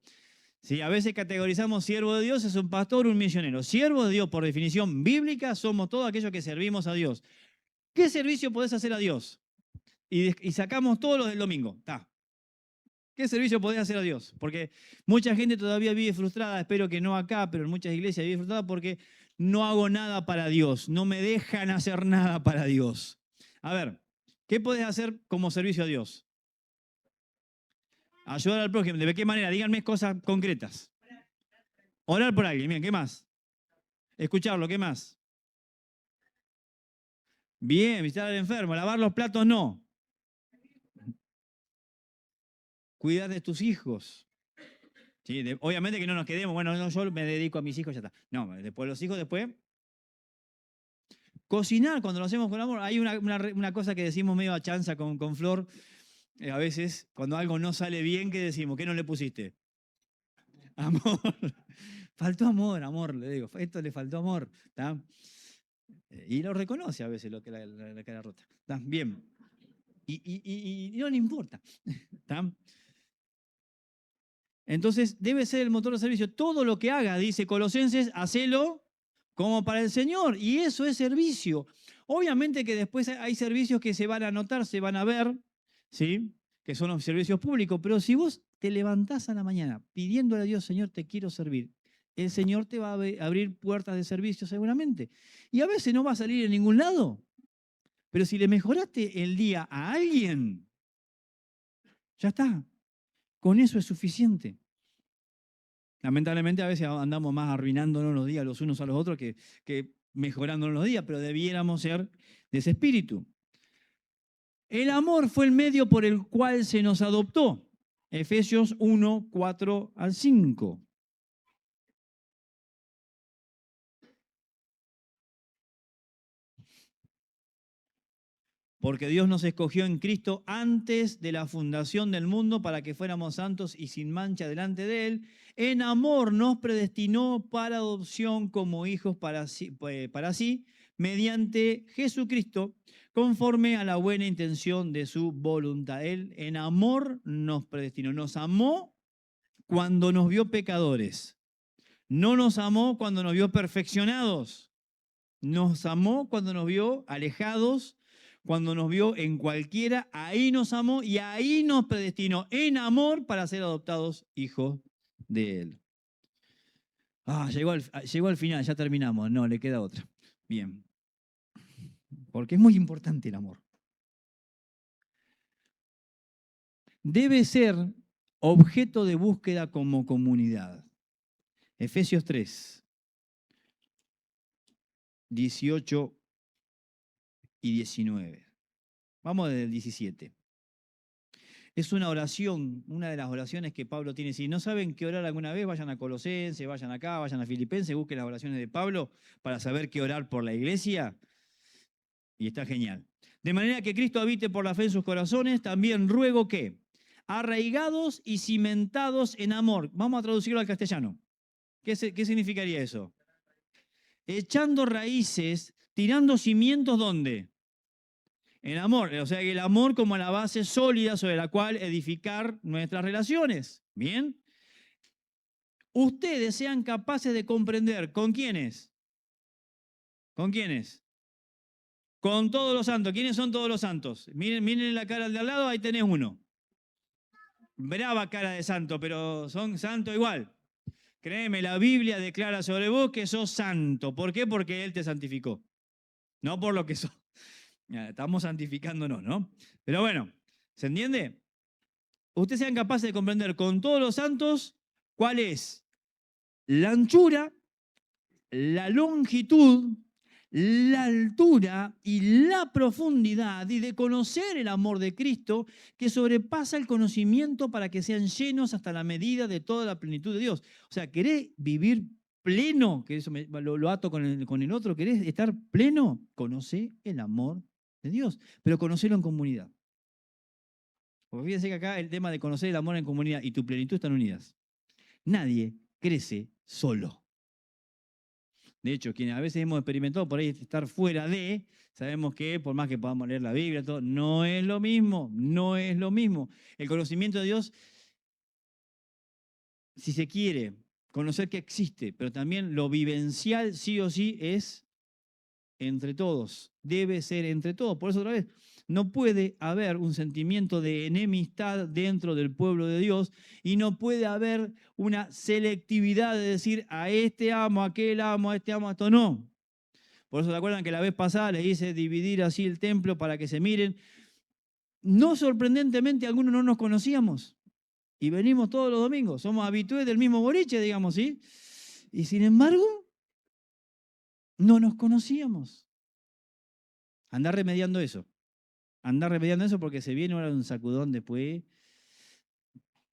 Si a veces categorizamos siervo de Dios, es un pastor, un misionero. Siervo de Dios, por definición bíblica, somos todos aquellos que servimos a Dios. ¿Qué servicio podés hacer a Dios? Y sacamos todos los del domingo. Ta. ¿Qué servicio podés hacer a Dios? Porque mucha gente todavía vive frustrada, espero que no acá, pero en muchas iglesias vive frustrada porque no hago nada para Dios, no me dejan hacer nada para Dios. A ver, ¿qué podés hacer como servicio a Dios? Ayudar al prójimo. ¿De qué manera? Díganme cosas concretas. Orar por alguien, bien, ¿qué más? Escucharlo, ¿qué más? Bien, visitar al enfermo, lavar los platos, no. Cuidar de tus hijos. Sí, obviamente que no nos quedemos, bueno, no, yo me dedico a mis hijos, ya está. No, después los hijos, después. Cocinar, cuando lo hacemos con amor, hay una cosa que decimos medio a chanza con Flor, a veces, cuando algo no sale bien, ¿qué decimos? ¿Qué no le pusiste? Amor. Faltó amor, amor, le digo. Esto le faltó amor. ¿Tá? Y lo reconoce a veces lo que la cara rota. ¿Tá? Bien. Y no le importa. ¿Tá? Entonces, debe ser el motor de servicio. Todo lo que haga, dice Colosenses, hacelo como para el Señor. Y eso es servicio. Obviamente que después hay servicios que se van a notar, se van a ver, ¿sí? Que son los servicios públicos. Pero si vos te levantás a la mañana pidiéndole a Dios, Señor, te quiero servir, el Señor te va a abrir puertas de servicio seguramente. Y a veces no va a salir en ningún lado. Pero si le mejoraste el día a alguien, ya está. Con eso es suficiente. Lamentablemente a veces andamos más arruinándonos los días los unos a los otros que mejorándonos los días, pero debiéramos ser de ese espíritu. El amor fue el medio por el cual se nos adoptó. Efesios 1, 4 al 5. Porque Dios nos escogió en Cristo antes de la fundación del mundo para que fuéramos santos y sin mancha delante de Él. En amor nos predestinó para adopción como hijos para sí, mediante Jesucristo, conforme a la buena intención de su voluntad. Él en amor nos predestinó, nos amó cuando nos vio pecadores. No nos amó cuando nos vio perfeccionados. Nos amó cuando nos vio alejados, cuando nos vio en cualquiera, ahí nos amó y ahí nos predestinó en amor para ser adoptados hijos de Él. Llegó al final, ya terminamos. No, le queda otra. Bien. Porque es muy importante el amor. Debe ser objeto de búsqueda como comunidad. Efesios 3, 18 y 19. Vamos desde el 17. Es una oración, una de las oraciones que Pablo tiene. Si no saben qué orar alguna vez, vayan a Colosenses, vayan acá, vayan a Filipenses, busquen las oraciones de Pablo para saber qué orar por la iglesia. Y está genial. De manera que Cristo habite por la fe en sus corazones, también ruego que, arraigados y cimentados en amor, vamos a traducirlo al castellano. ¿Qué significaría eso? Echando raíces, tirando cimientos, ¿dónde? En amor, o sea, el amor como la base sólida sobre la cual edificar nuestras relaciones. ¿Bien? Ustedes sean capaces de comprender, ¿con quiénes? ¿Con quiénes? Con todos los santos. ¿Quiénes son todos los santos? Miren la cara de al lado, ahí tenés uno. Brava cara de santo, pero son santos igual. Créeme, la Biblia declara sobre vos que sos santo. ¿Por qué? Porque Él te santificó. No por lo que sos. Estamos santificándonos, ¿no? Pero bueno, ¿se entiende? Ustedes sean capaces de comprender con todos los santos cuál es la anchura, la longitud, la altura y la profundidad, y de conocer el amor de Cristo que sobrepasa el conocimiento para que sean llenos hasta la medida de toda la plenitud de Dios. O sea, ¿querés vivir pleno? Que eso lo ato con el otro. ¿Querés estar pleno? Conoce el amor de Dios, pero conocelo en comunidad. Porque fíjense que acá el tema de conocer el amor en comunidad y tu plenitud están unidas. Nadie crece solo. De hecho, quienes a veces hemos experimentado por ahí estar fuera de, sabemos que por más que podamos leer la Biblia, todo, no es lo mismo, no es lo mismo. El conocimiento de Dios, si se quiere, conocer que existe, pero también lo vivencial sí o sí es entre todos, debe ser entre todos. Por eso otra vez, no puede haber un sentimiento de enemistad dentro del pueblo de Dios y no puede haber una selectividad de decir a este amo, a aquel amo, a este amo, a esto no. Por eso se acuerdan que la vez pasada les hice dividir así el templo para que se miren. No sorprendentemente, algunos no nos conocíamos y venimos todos los domingos. Somos habitués del mismo boliche, digamos, ¿sí? Y sin embargo, no nos conocíamos. Andá remediando eso. Andá remediando eso porque se viene ahora un sacudón después.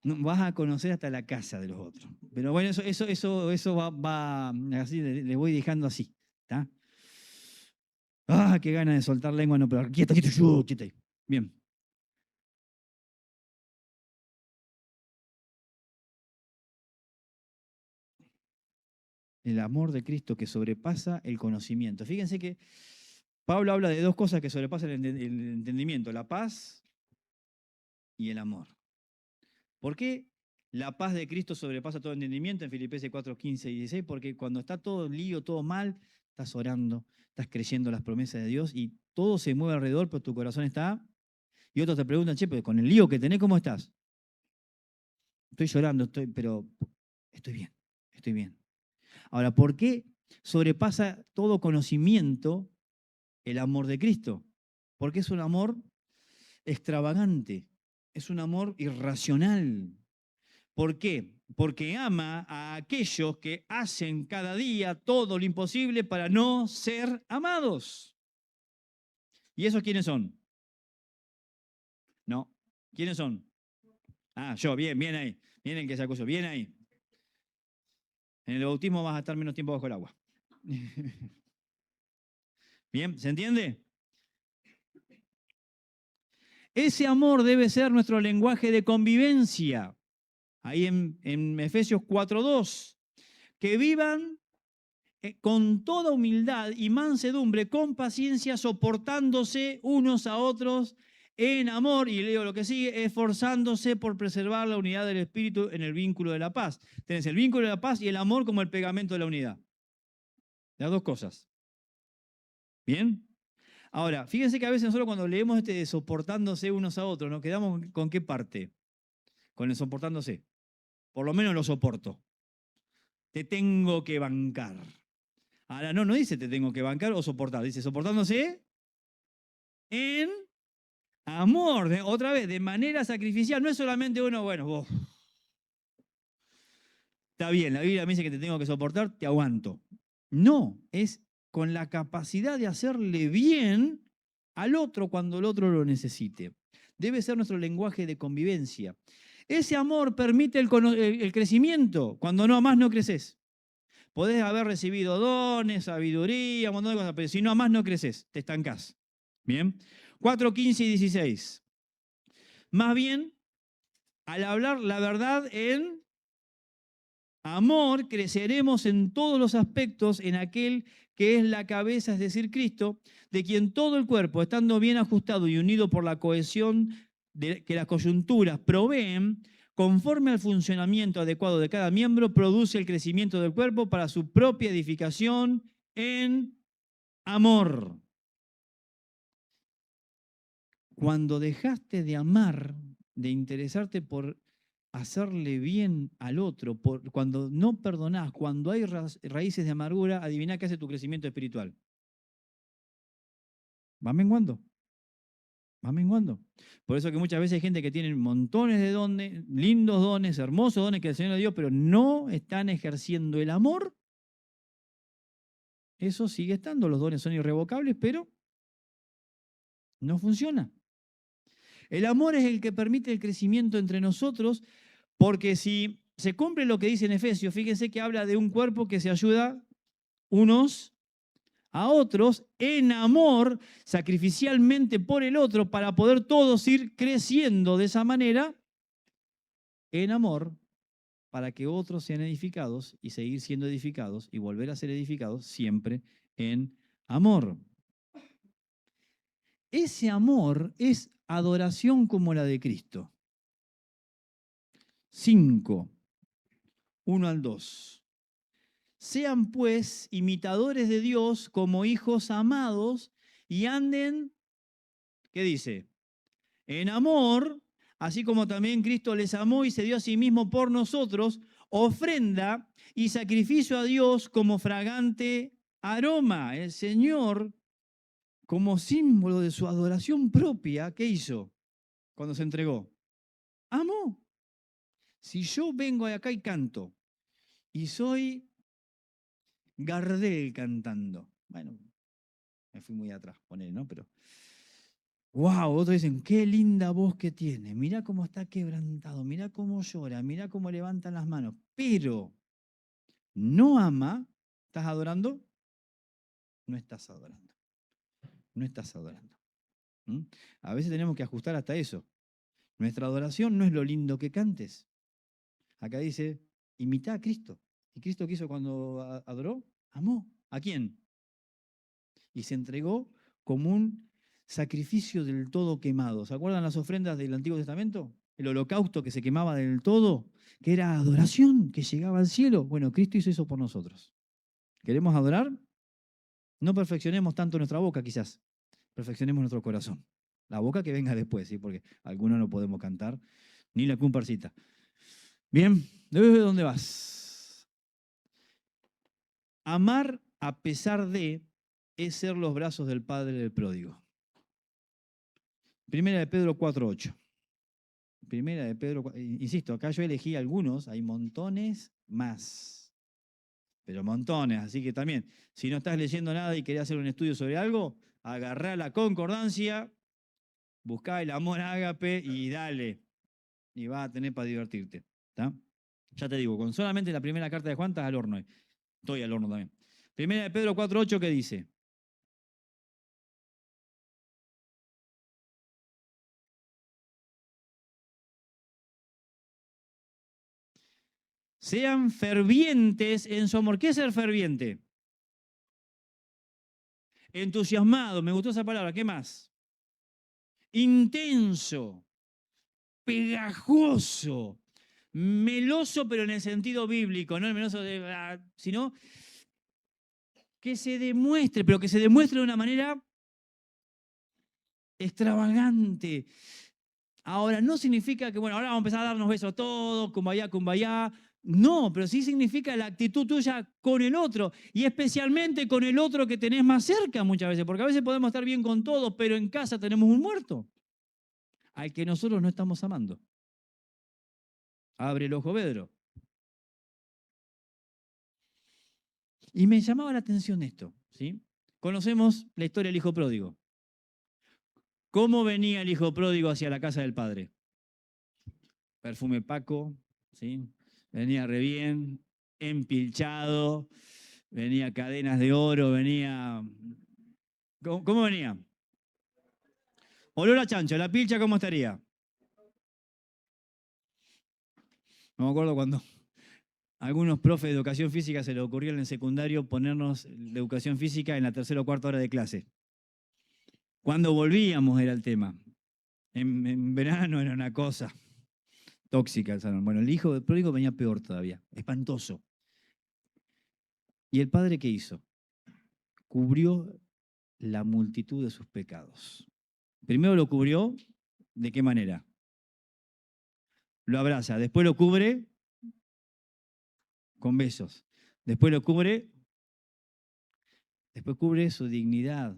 No, vas a conocer hasta la casa de los otros. Pero bueno, eso va así, le voy dejando así. ¿Está? Ah, qué ganas de soltar lengua, no, pero quieto, quieto ahí. Bien. El amor de Cristo que sobrepasa el conocimiento. Fíjense que Pablo habla de dos cosas que sobrepasan el entendimiento, la paz y el amor. ¿Por qué la paz de Cristo sobrepasa todo entendimiento en Filipenses 4, 15 y 16? Porque cuando está todo lío, todo mal, estás orando, estás creyendo las promesas de Dios y todo se mueve alrededor, pero tu corazón está... Y otros te preguntan, che, pero con el lío que tenés, ¿cómo estás? Estoy llorando, pero estoy bien, estoy bien. Ahora, ¿por qué sobrepasa todo conocimiento el amor de Cristo? Porque es un amor extravagante, es un amor irracional. ¿Por qué? Porque ama a aquellos que hacen cada día todo lo imposible para no ser amados. ¿Y esos quiénes son? No. ¿Quiénes son? Ah, yo, bien ahí. Bien el que sacó yo, bien ahí. En el bautismo vas a estar menos tiempo bajo el agua. Bien, ¿se entiende? Ese amor debe ser nuestro lenguaje de convivencia. Ahí en Efesios 4:2. Que vivan con toda humildad y mansedumbre, con paciencia, soportándose unos a otros en amor, y leo lo que sigue, esforzándose por preservar la unidad del Espíritu en el vínculo de la paz. Tenés el vínculo de la paz y el amor como el pegamento de la unidad. Las dos cosas. ¿Bien? Ahora, fíjense que a veces nosotros cuando leemos de soportándose unos a otros, nos quedamos con qué parte, con el soportándose. Por lo menos lo soporto. Te tengo que bancar. Ahora no dice te tengo que bancar o soportar, dice soportándose en amor, otra vez, de manera sacrificial. No es solamente uno, bueno, vos. Está bien, la Biblia me dice que te tengo que soportar, te aguanto. No, es con la capacidad de hacerle bien al otro cuando el otro lo necesite. Debe ser nuestro lenguaje de convivencia. Ese amor permite el crecimiento. Cuando no amás, no creces. Podés haber recibido dones, sabiduría, un montón de cosas, pero si no amás, no creces, te estancás. Bien. 4, 15 y 16. Más bien, al hablar la verdad en amor, creceremos en todos los aspectos en aquel que es la cabeza, es decir, Cristo, de quien todo el cuerpo, estando bien ajustado y unido por la cohesión que las coyunturas proveen, conforme al funcionamiento adecuado de cada miembro, produce el crecimiento del cuerpo para su propia edificación en amor. Cuando dejaste de amar, de interesarte por hacerle bien al otro, cuando no perdonás, cuando hay raíces de amargura, adivina qué hace tu crecimiento espiritual. Va menguando. Va menguando. Por eso que muchas veces hay gente que tiene montones de dones, lindos dones, hermosos dones que el Señor le dio, pero no están ejerciendo el amor. Eso sigue estando, los dones son irrevocables, pero no funciona. El amor es el que permite el crecimiento entre nosotros, porque si se cumple lo que dice en Efesios, fíjense que habla de un cuerpo que se ayuda unos a otros en amor, sacrificialmente por el otro, para poder todos ir creciendo de esa manera, en amor, para que otros sean edificados y seguir siendo edificados y volver a ser edificados siempre en amor. Ese amor es adoración como la de Cristo. 5, 1 al 2. Sean pues imitadores de Dios como hijos amados y anden, ¿qué dice? En amor, así como también Cristo les amó y se dio a sí mismo por nosotros, ofrenda y sacrificio a Dios como fragante aroma. El Señor, como símbolo de su adoración propia, ¿qué hizo cuando se entregó? Amó. Si yo vengo de acá y canto, y soy Gardel cantando, bueno, me fui muy atrás, ponele, ¿no? Pero, wow, otros dicen, qué linda voz que tiene, mirá cómo está quebrantado, mirá cómo llora, mirá cómo levantan las manos, pero no ama, ¿estás adorando? No estás adorando, no estás adorando. ¿Mm? A veces tenemos que ajustar hasta eso. Nuestra adoración no es lo lindo que cantes. Acá dice, imita a Cristo. ¿Y Cristo qué hizo cuando adoró? Amó. ¿A quién? Y se entregó como un sacrificio del todo quemado. ¿Se acuerdan las ofrendas del Antiguo Testamento? El holocausto que se quemaba del todo, que era adoración, que llegaba al cielo. Bueno, Cristo hizo eso por nosotros. ¿Queremos adorar? No perfeccionemos tanto nuestra boca, quizás. Perfeccionemos nuestro corazón. La boca que venga después, ¿sí? Porque algunos no podemos cantar, ni la comparsita. Bien, ¿de dónde vas? Amar a pesar de es ser los brazos del Padre del pródigo. Primera de Pedro 4:8. Primera de Pedro, insisto, acá yo elegí algunos, hay montones más, pero montones, así que también, si no estás leyendo nada y querés hacer un estudio sobre algo, agarrá la concordancia, buscá el amor ágape y dale, y vas a tener para divertirte. ¿Está? Ya te digo, con solamente la primera carta de Juan estás al horno, estoy al horno también. Primera de Pedro 4:8, ¿qué dice? Sean fervientes en su amor. ¿Qué es ser ferviente? Entusiasmado, me gustó esa palabra. ¿Qué más? Intenso, pegajoso, meloso, pero en el sentido bíblico, no el meloso sino que se demuestre, pero que se demuestre de una manera extravagante. Ahora, no significa que, bueno, ahora vamos a empezar a darnos besos todos, kumbaya, kumbaya. No, pero sí significa la actitud tuya con el otro y especialmente con el otro que tenés más cerca muchas veces, porque a veces podemos estar bien con todos, pero en casa tenemos un muerto al que nosotros no estamos amando. Abre el ojo, Pedro. Y me llamaba la atención esto, ¿sí? Conocemos la historia del hijo pródigo. ¿Cómo venía el hijo pródigo hacia la casa del padre? Perfume Paco, ¿sí? Venía re bien, empilchado, venía cadenas de oro, venía... ¿Cómo venía? Olor a chancho, la pilcha, ¿cómo estaría? No me acuerdo cuando algunos profes de educación física se les ocurrió en el secundario ponernos la educación física en la tercera o cuarta hora de clase. Cuando volvíamos era el tema. En verano era una cosa tóxica el salón. Bueno, el hijo del pródigo venía peor todavía, espantoso. ¿Y el padre qué hizo? Cubrió la multitud de sus pecados. Primero lo cubrió, ¿de qué manera? Lo abraza, después lo cubre con besos, después cubre su dignidad.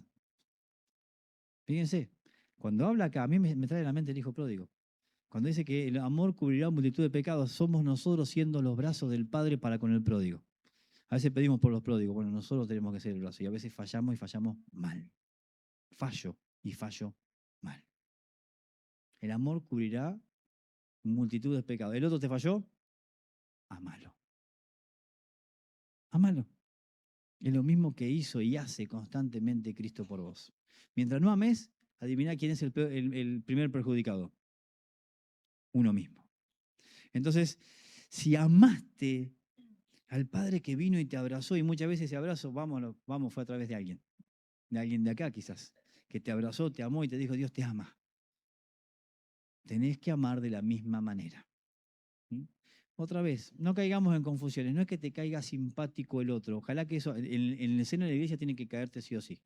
Fíjense, cuando habla acá, a mí me trae a la mente el hijo pródigo. Cuando dice que el amor cubrirá multitud de pecados, somos nosotros siendo los brazos del Padre para con el pródigo. A veces pedimos por los pródigos, bueno, nosotros tenemos que ser el brazo y a veces fallamos y fallamos mal. Fallo y fallo mal. El amor cubrirá multitud de pecados. ¿El otro te falló? Amalo. Amalo. Es lo mismo que hizo y hace constantemente Cristo por vos. Mientras no ames, adivina quién es el primer perjudicado. Uno mismo. Entonces, si amaste al Padre que vino y te abrazó, y muchas veces ese abrazo, vamos, fue a través de alguien de acá quizás, que te abrazó, te amó y te dijo, Dios te ama. Tenés que amar de la misma manera. ¿Mm? Otra vez, no caigamos en confusiones, no es que te caiga simpático el otro, ojalá que eso, en el seno de la iglesia tiene que caerte sí o sí.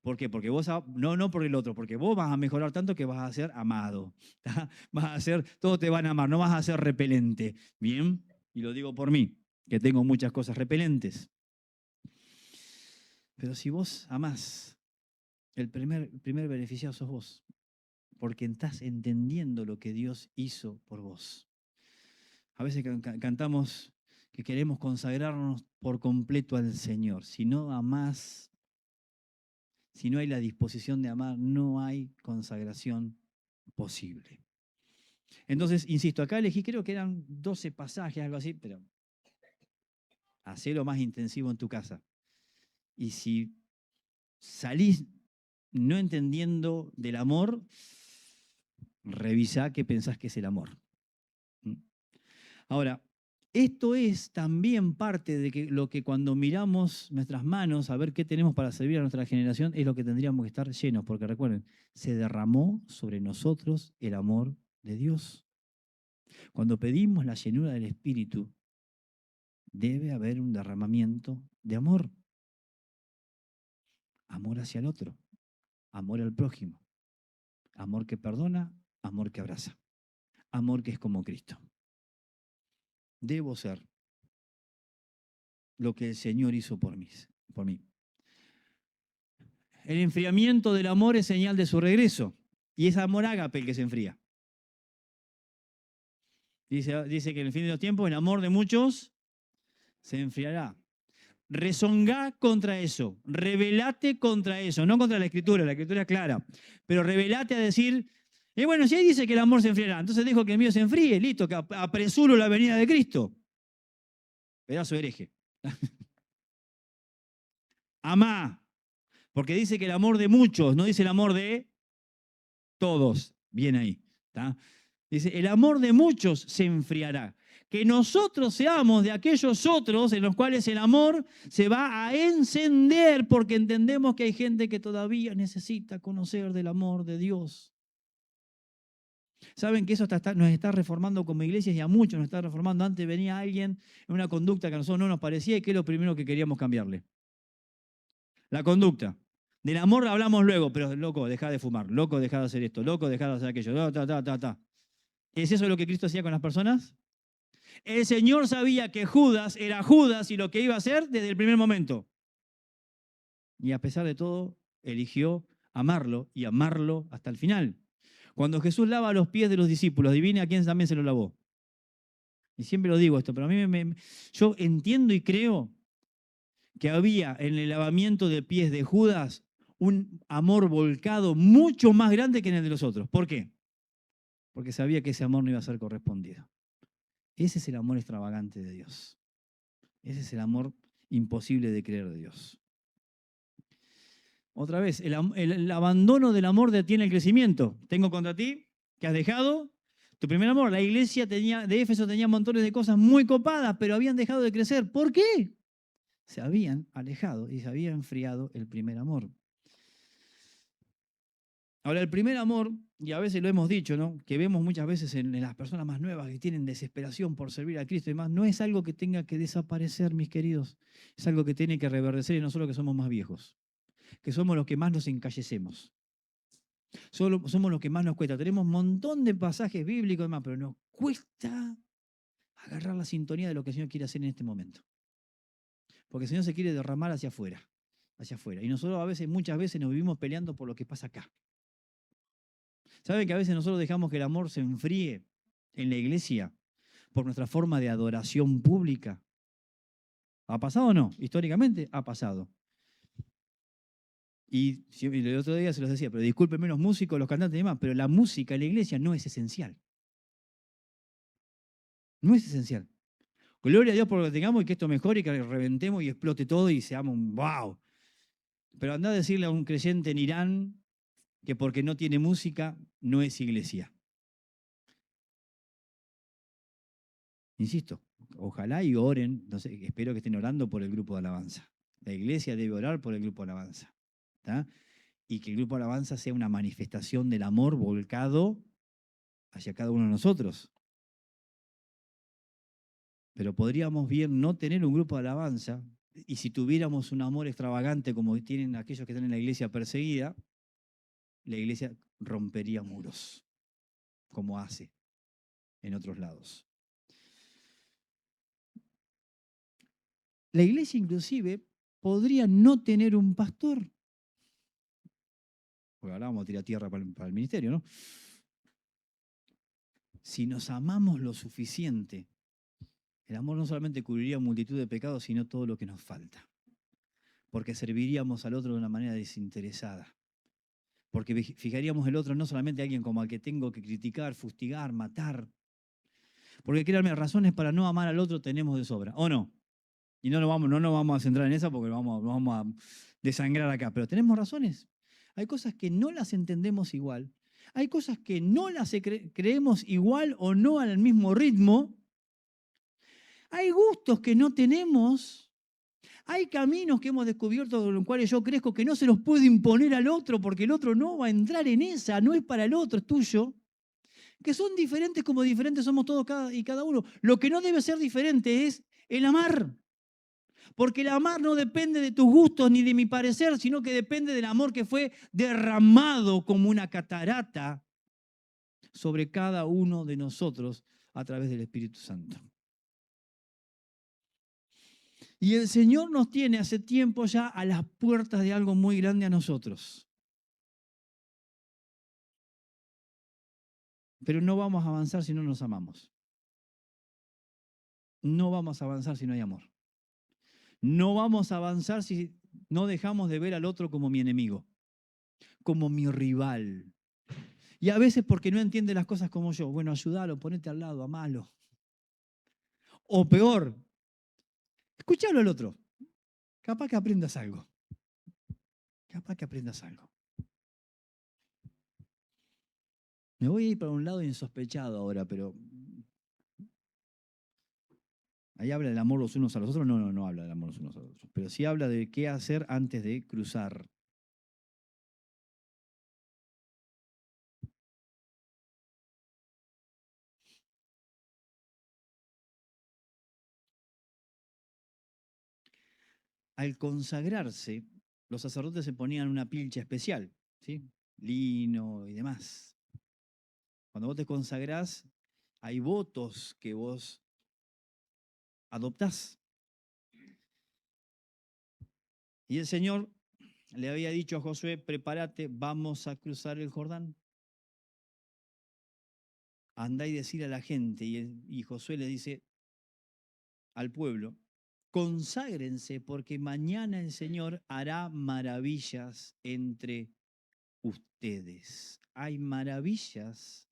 ¿Por qué? Porque vos, no por el otro, porque vos vas a mejorar tanto que vas a ser amado. ¿Tá? Todos te van a amar, no vas a ser repelente. ¿Bien? Y lo digo por mí, que tengo muchas cosas repelentes. Pero si vos amás, el primer beneficiado sos vos, porque estás entendiendo lo que Dios hizo por vos. A veces cantamos que queremos consagrarnos por completo al Señor. Si no amás, si no hay la disposición de amar, no hay consagración posible. Entonces, insisto, acá elegí, creo que eran 12 pasajes, algo así, pero hacelo más intensivo en tu casa. Y si salís no entendiendo del amor, revisá qué pensás que es el amor. Ahora, esto es también parte de lo que cuando miramos nuestras manos a ver qué tenemos para servir a nuestra generación es lo que tendríamos que estar llenos, porque recuerden, se derramó sobre nosotros el amor de Dios. Cuando pedimos la llenura del Espíritu, debe haber un derramamiento de amor. Amor hacia el otro, amor al prójimo, amor que perdona, amor que abraza, amor que es como Cristo. Debo ser lo que el Señor hizo por mí. El enfriamiento del amor es señal de su regreso. Y es amor ágape el que se enfría. Dice que en el fin de los tiempos el amor de muchos se enfriará. Rezongá contra eso. Rebelate contra eso. No contra la Escritura es clara. Pero rebelate a decir, bueno, si ahí dice que el amor se enfriará, entonces dejo que el mío se enfríe, listo, que apresuro la venida de Cristo. Pedazo de hereje. Amá. Porque dice que el amor de muchos, no dice el amor de todos. Bien ahí. ¿Está? Dice, el amor de muchos se enfriará. Que nosotros seamos de aquellos otros en los cuales el amor se va a encender porque entendemos que hay gente que todavía necesita conocer del amor de Dios. Saben que eso nos está reformando como iglesias y a muchos nos está reformando. Antes venía alguien en una conducta que a nosotros no nos parecía y que es lo primero que queríamos cambiarle. La conducta. Del amor hablamos luego, pero loco, deja de fumar, loco, deja de hacer esto, loco, deja de hacer aquello. ¿Es eso lo que Cristo hacía con las personas? El Señor sabía que Judas era Judas y lo que iba a hacer desde el primer momento. Y a pesar de todo, eligió amarlo y amarlo hasta el final. Cuando Jesús lava los pies de los discípulos, adivine a quién también se lo lavó. Y siempre lo digo esto, pero a mí yo entiendo y creo que había en el lavamiento de pies de Judas un amor volcado mucho más grande que en el de los otros. ¿Por qué? Porque sabía que ese amor no iba a ser correspondido. Ese es el amor extravagante de Dios. Ese es el amor imposible de creer de Dios. Otra vez, el abandono del amor detiene el crecimiento. Tengo contra ti que has dejado tu primer amor. La iglesia de Éfeso tenía montones de cosas muy copadas, pero habían dejado de crecer. ¿Por qué? Se habían alejado y se había enfriado el primer amor. Ahora, el primer amor, y a veces lo hemos dicho, ¿no? Que vemos muchas veces en las personas más nuevas que tienen desesperación por servir a Cristo y demás, no es algo que tenga que desaparecer, mis queridos. Es algo que tiene que reverdecer y nosotros que somos más viejos. que somos los que más nos encallecemos. Somos los que más nos cuesta. Tenemos un montón de pasajes bíblicos y demás, pero nos cuesta agarrar la sintonía de lo que el Señor quiere hacer en este momento. Porque el Señor se quiere derramar hacia afuera, hacia afuera. Y nosotros muchas veces nos vivimos peleando por lo que pasa acá. ¿Saben que a veces nosotros dejamos que el amor se enfríe en la iglesia por nuestra forma de adoración pública? ¿Ha pasado o no? Históricamente ha pasado. Y el otro día se los decía, pero discúlpenme los músicos, los cantantes y demás, pero la música en la iglesia no es esencial. No es esencial. Gloria a Dios por lo que tengamos y que esto mejore y que reventemos y explote todo y seamos un wow. Pero andá a decirle a un creyente en Irán que porque no tiene música no es iglesia. Insisto, ojalá y oren, no sé, espero que estén orando por el grupo de alabanza. La iglesia debe orar por el grupo de alabanza. ¿Tá? Y que el grupo de alabanza sea una manifestación del amor volcado hacia cada uno de nosotros. Pero podríamos bien no tener un grupo de alabanza, y si tuviéramos un amor extravagante como tienen aquellos que están en la iglesia perseguida, la iglesia rompería muros, como hace en otros lados. La iglesia inclusive podría no tener un pastor. Porque ahora vamos a tirar tierra para el ministerio, ¿no? Si nos amamos lo suficiente, el amor no solamente cubriría multitud de pecados, sino todo lo que nos falta. Porque serviríamos al otro de una manera desinteresada. Porque fijaríamos el otro no solamente a alguien como al que tengo que criticar, fustigar, matar. Porque créanme, razones para no amar al otro tenemos de sobra, ¿o no? Y no nos vamos a centrar en esa porque nos vamos a desangrar acá. Pero tenemos razones. Hay cosas que no las entendemos igual. Hay cosas que no las creemos igual o no al mismo ritmo. Hay gustos que no tenemos. Hay caminos que hemos descubierto con los cuales yo crezco que no se los puedo imponer al otro porque el otro no va a entrar en esa, no es para el otro, es tuyo. Que son diferentes como diferentes somos todos y cada uno. Lo que no debe ser diferente es el amar. Porque el amar no depende de tus gustos ni de mi parecer, sino que depende del amor que fue derramado como una catarata sobre cada uno de nosotros a través del Espíritu Santo. Y el Señor nos tiene hace tiempo ya a las puertas de algo muy grande a nosotros. Pero no vamos a avanzar si no nos amamos. No vamos a avanzar si no hay amor. No vamos a avanzar si no dejamos de ver al otro como mi enemigo, como mi rival. Y a veces porque no entiende las cosas como yo. Bueno, ayúdalo, ponete al lado, amalo. O peor, escúchalo al otro. Capaz que aprendas algo. Capaz que aprendas algo. Me voy a ir para un lado insospechado ahora, pero ahí habla del amor los unos a los otros. No habla del amor los unos a los otros. Pero sí habla de qué hacer antes de cruzar. Al consagrarse, los sacerdotes se ponían una pilcha especial, ¿sí? Lino y demás. Cuando vos te consagrás, hay votos que vos adoptás. Y el Señor le había dicho a Josué, prepárate, vamos a cruzar el Jordán. Andá y decir a la gente. Y Josué le dice al pueblo, conságrense porque mañana el Señor hará maravillas entre ustedes. Hay maravillas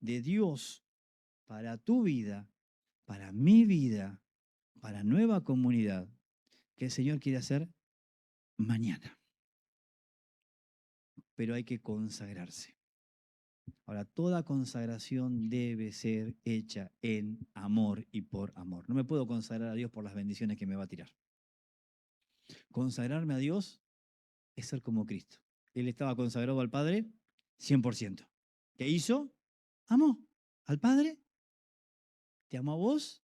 de Dios para tu vida, para mi vida, para nueva comunidad, que el Señor quiere hacer mañana. Pero hay que consagrarse. Ahora, toda consagración debe ser hecha en amor y por amor. No me puedo consagrar a Dios por las bendiciones que me va a tirar. Consagrarme a Dios es ser como Cristo. Él estaba consagrado al Padre 100%. ¿Qué hizo? Amó al Padre, te amó a vos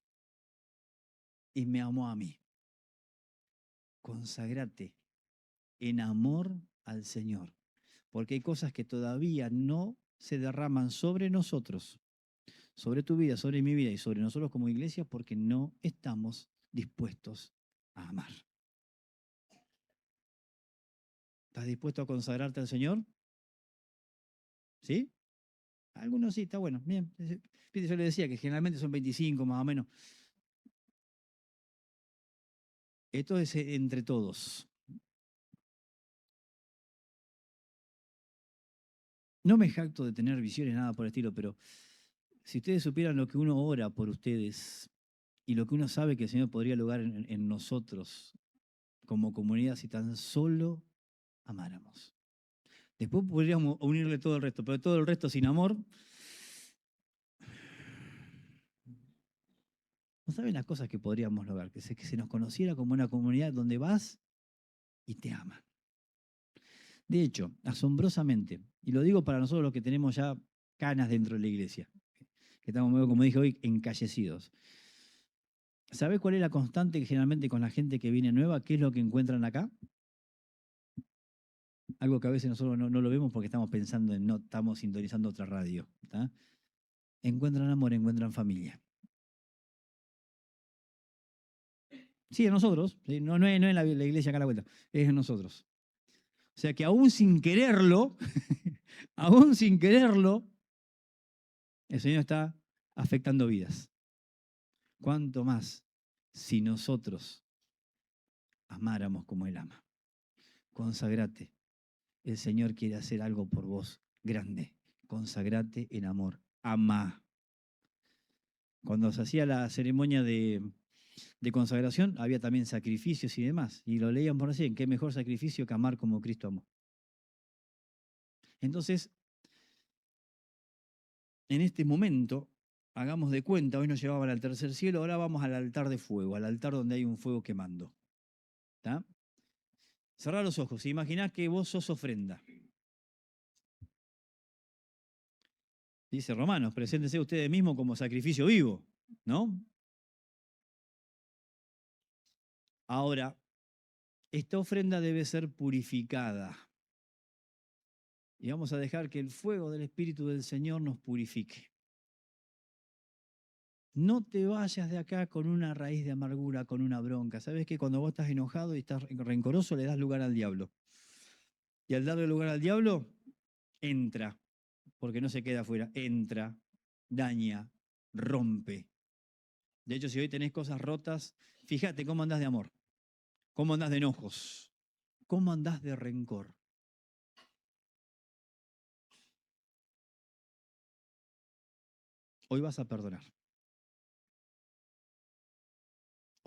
y me amó a mí. Consagrate en amor al Señor. Porque hay cosas que todavía no se derraman sobre nosotros, sobre tu vida, sobre mi vida y sobre nosotros como iglesia, porque no estamos dispuestos a amar. ¿Estás dispuesto a consagrarte al Señor? ¿Sí? Algunos sí, está bueno. Bien. Yo le decía que generalmente son 25 más o menos. Esto es entre todos. No me jacto de tener visiones, nada por el estilo, pero si ustedes supieran lo que uno ora por ustedes y lo que uno sabe que el Señor podría lograr en nosotros como comunidad si tan solo amáramos. Después podríamos unirle todo el resto, pero todo el resto sin amor. No saben las cosas que podríamos lograr, que se nos conociera como una comunidad donde vas y te aman. De hecho, asombrosamente, y lo digo para nosotros los que tenemos ya canas dentro de la iglesia, que estamos, como dije hoy, encallecidos. ¿Sabés cuál es la constante que generalmente con la gente que viene nueva? ¿Qué es lo que encuentran acá? Algo que a veces nosotros no lo vemos porque estamos pensando en, no estamos sintonizando otra radio. ¿Tá? Encuentran amor, encuentran familia. Sí, en nosotros. ¿Sí? No es la iglesia acá a la vuelta, es en nosotros. O sea que aún sin quererlo, aún sin quererlo, el Señor está afectando vidas. ¿Cuánto más si nosotros amáramos como Él ama? Consagrate. El Señor quiere hacer algo por vos grande. Consagrate en amor. Ama. Cuando se hacía la ceremonia de consagración, había también sacrificios y demás. Y lo leían por así, ¿qué mejor sacrificio que amar como Cristo amó? Entonces, en este momento, hagamos de cuenta, hoy nos llevaban al tercer cielo, ahora vamos al altar de fuego, al altar donde hay un fuego quemando. ¿Está? Cerrá los ojos, imaginá que vos sos ofrenda. Dice Romanos, preséntense ustedes mismos como sacrificio vivo, ¿no? Ahora, esta ofrenda debe ser purificada. Y vamos a dejar que el fuego del Espíritu del Señor nos purifique. No te vayas de acá con una raíz de amargura, con una bronca. ¿Sabes que cuando vos estás enojado y estás rencoroso, le das lugar al diablo? Y al darle lugar al diablo, entra, porque no se queda afuera, entra, daña, rompe. De hecho, si hoy tenés cosas rotas, fíjate cómo andás de amor, cómo andás de enojos, cómo andás de rencor. Hoy vas a perdonar.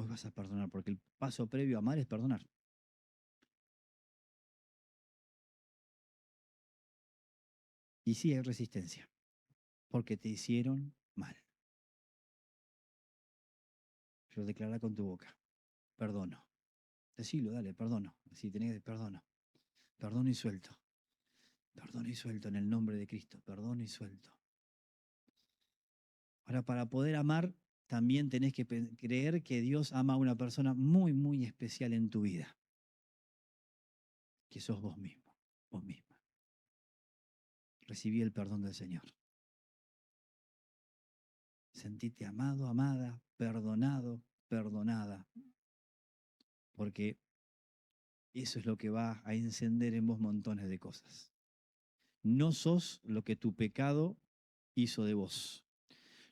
Hoy vas a perdonar, porque el paso previo a amar es perdonar. Y sí hay resistencia, porque te hicieron mal. Pero declara con tu boca, perdono. Decilo, dale, perdono. Si tenés, perdono. Perdono y suelto. Perdono y suelto en el nombre de Cristo. Perdono y suelto. Ahora, para poder amar, también tenés que creer que Dios ama a una persona muy, muy especial en tu vida. Que sos vos mismo, vos misma. Recibí el perdón del Señor. Sentite amado, amada, perdonado, perdonada. Porque eso es lo que va a encender en vos montones de cosas. No sos lo que tu pecado hizo de vos.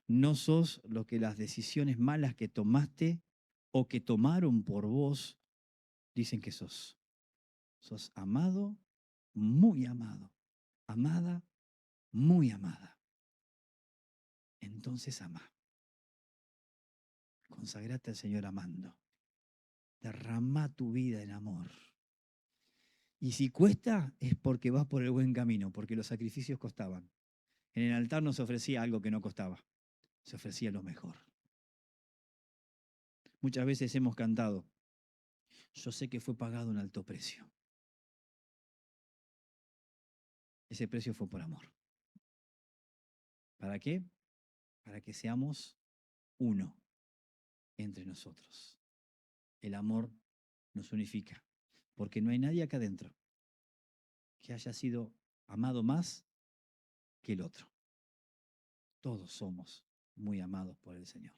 No sos lo que las decisiones malas que tomaste o que tomaron por vos dicen que sos. Sos amado, muy amado. Amada, muy amada. Entonces ama. Consagrate al Señor amando. Derrama tu vida en amor. Y si cuesta, es porque vas por el buen camino, porque los sacrificios costaban. En el altar no se ofrecía algo que no costaba, se ofrecía lo mejor. Muchas veces hemos cantado, yo sé que fue pagado un alto precio. Ese precio fue por amor. ¿Para qué? Para que seamos uno entre nosotros. El amor nos unifica. porque no hay nadie acá adentro que haya sido amado más que el otro. Todos somos muy amados por el Señor.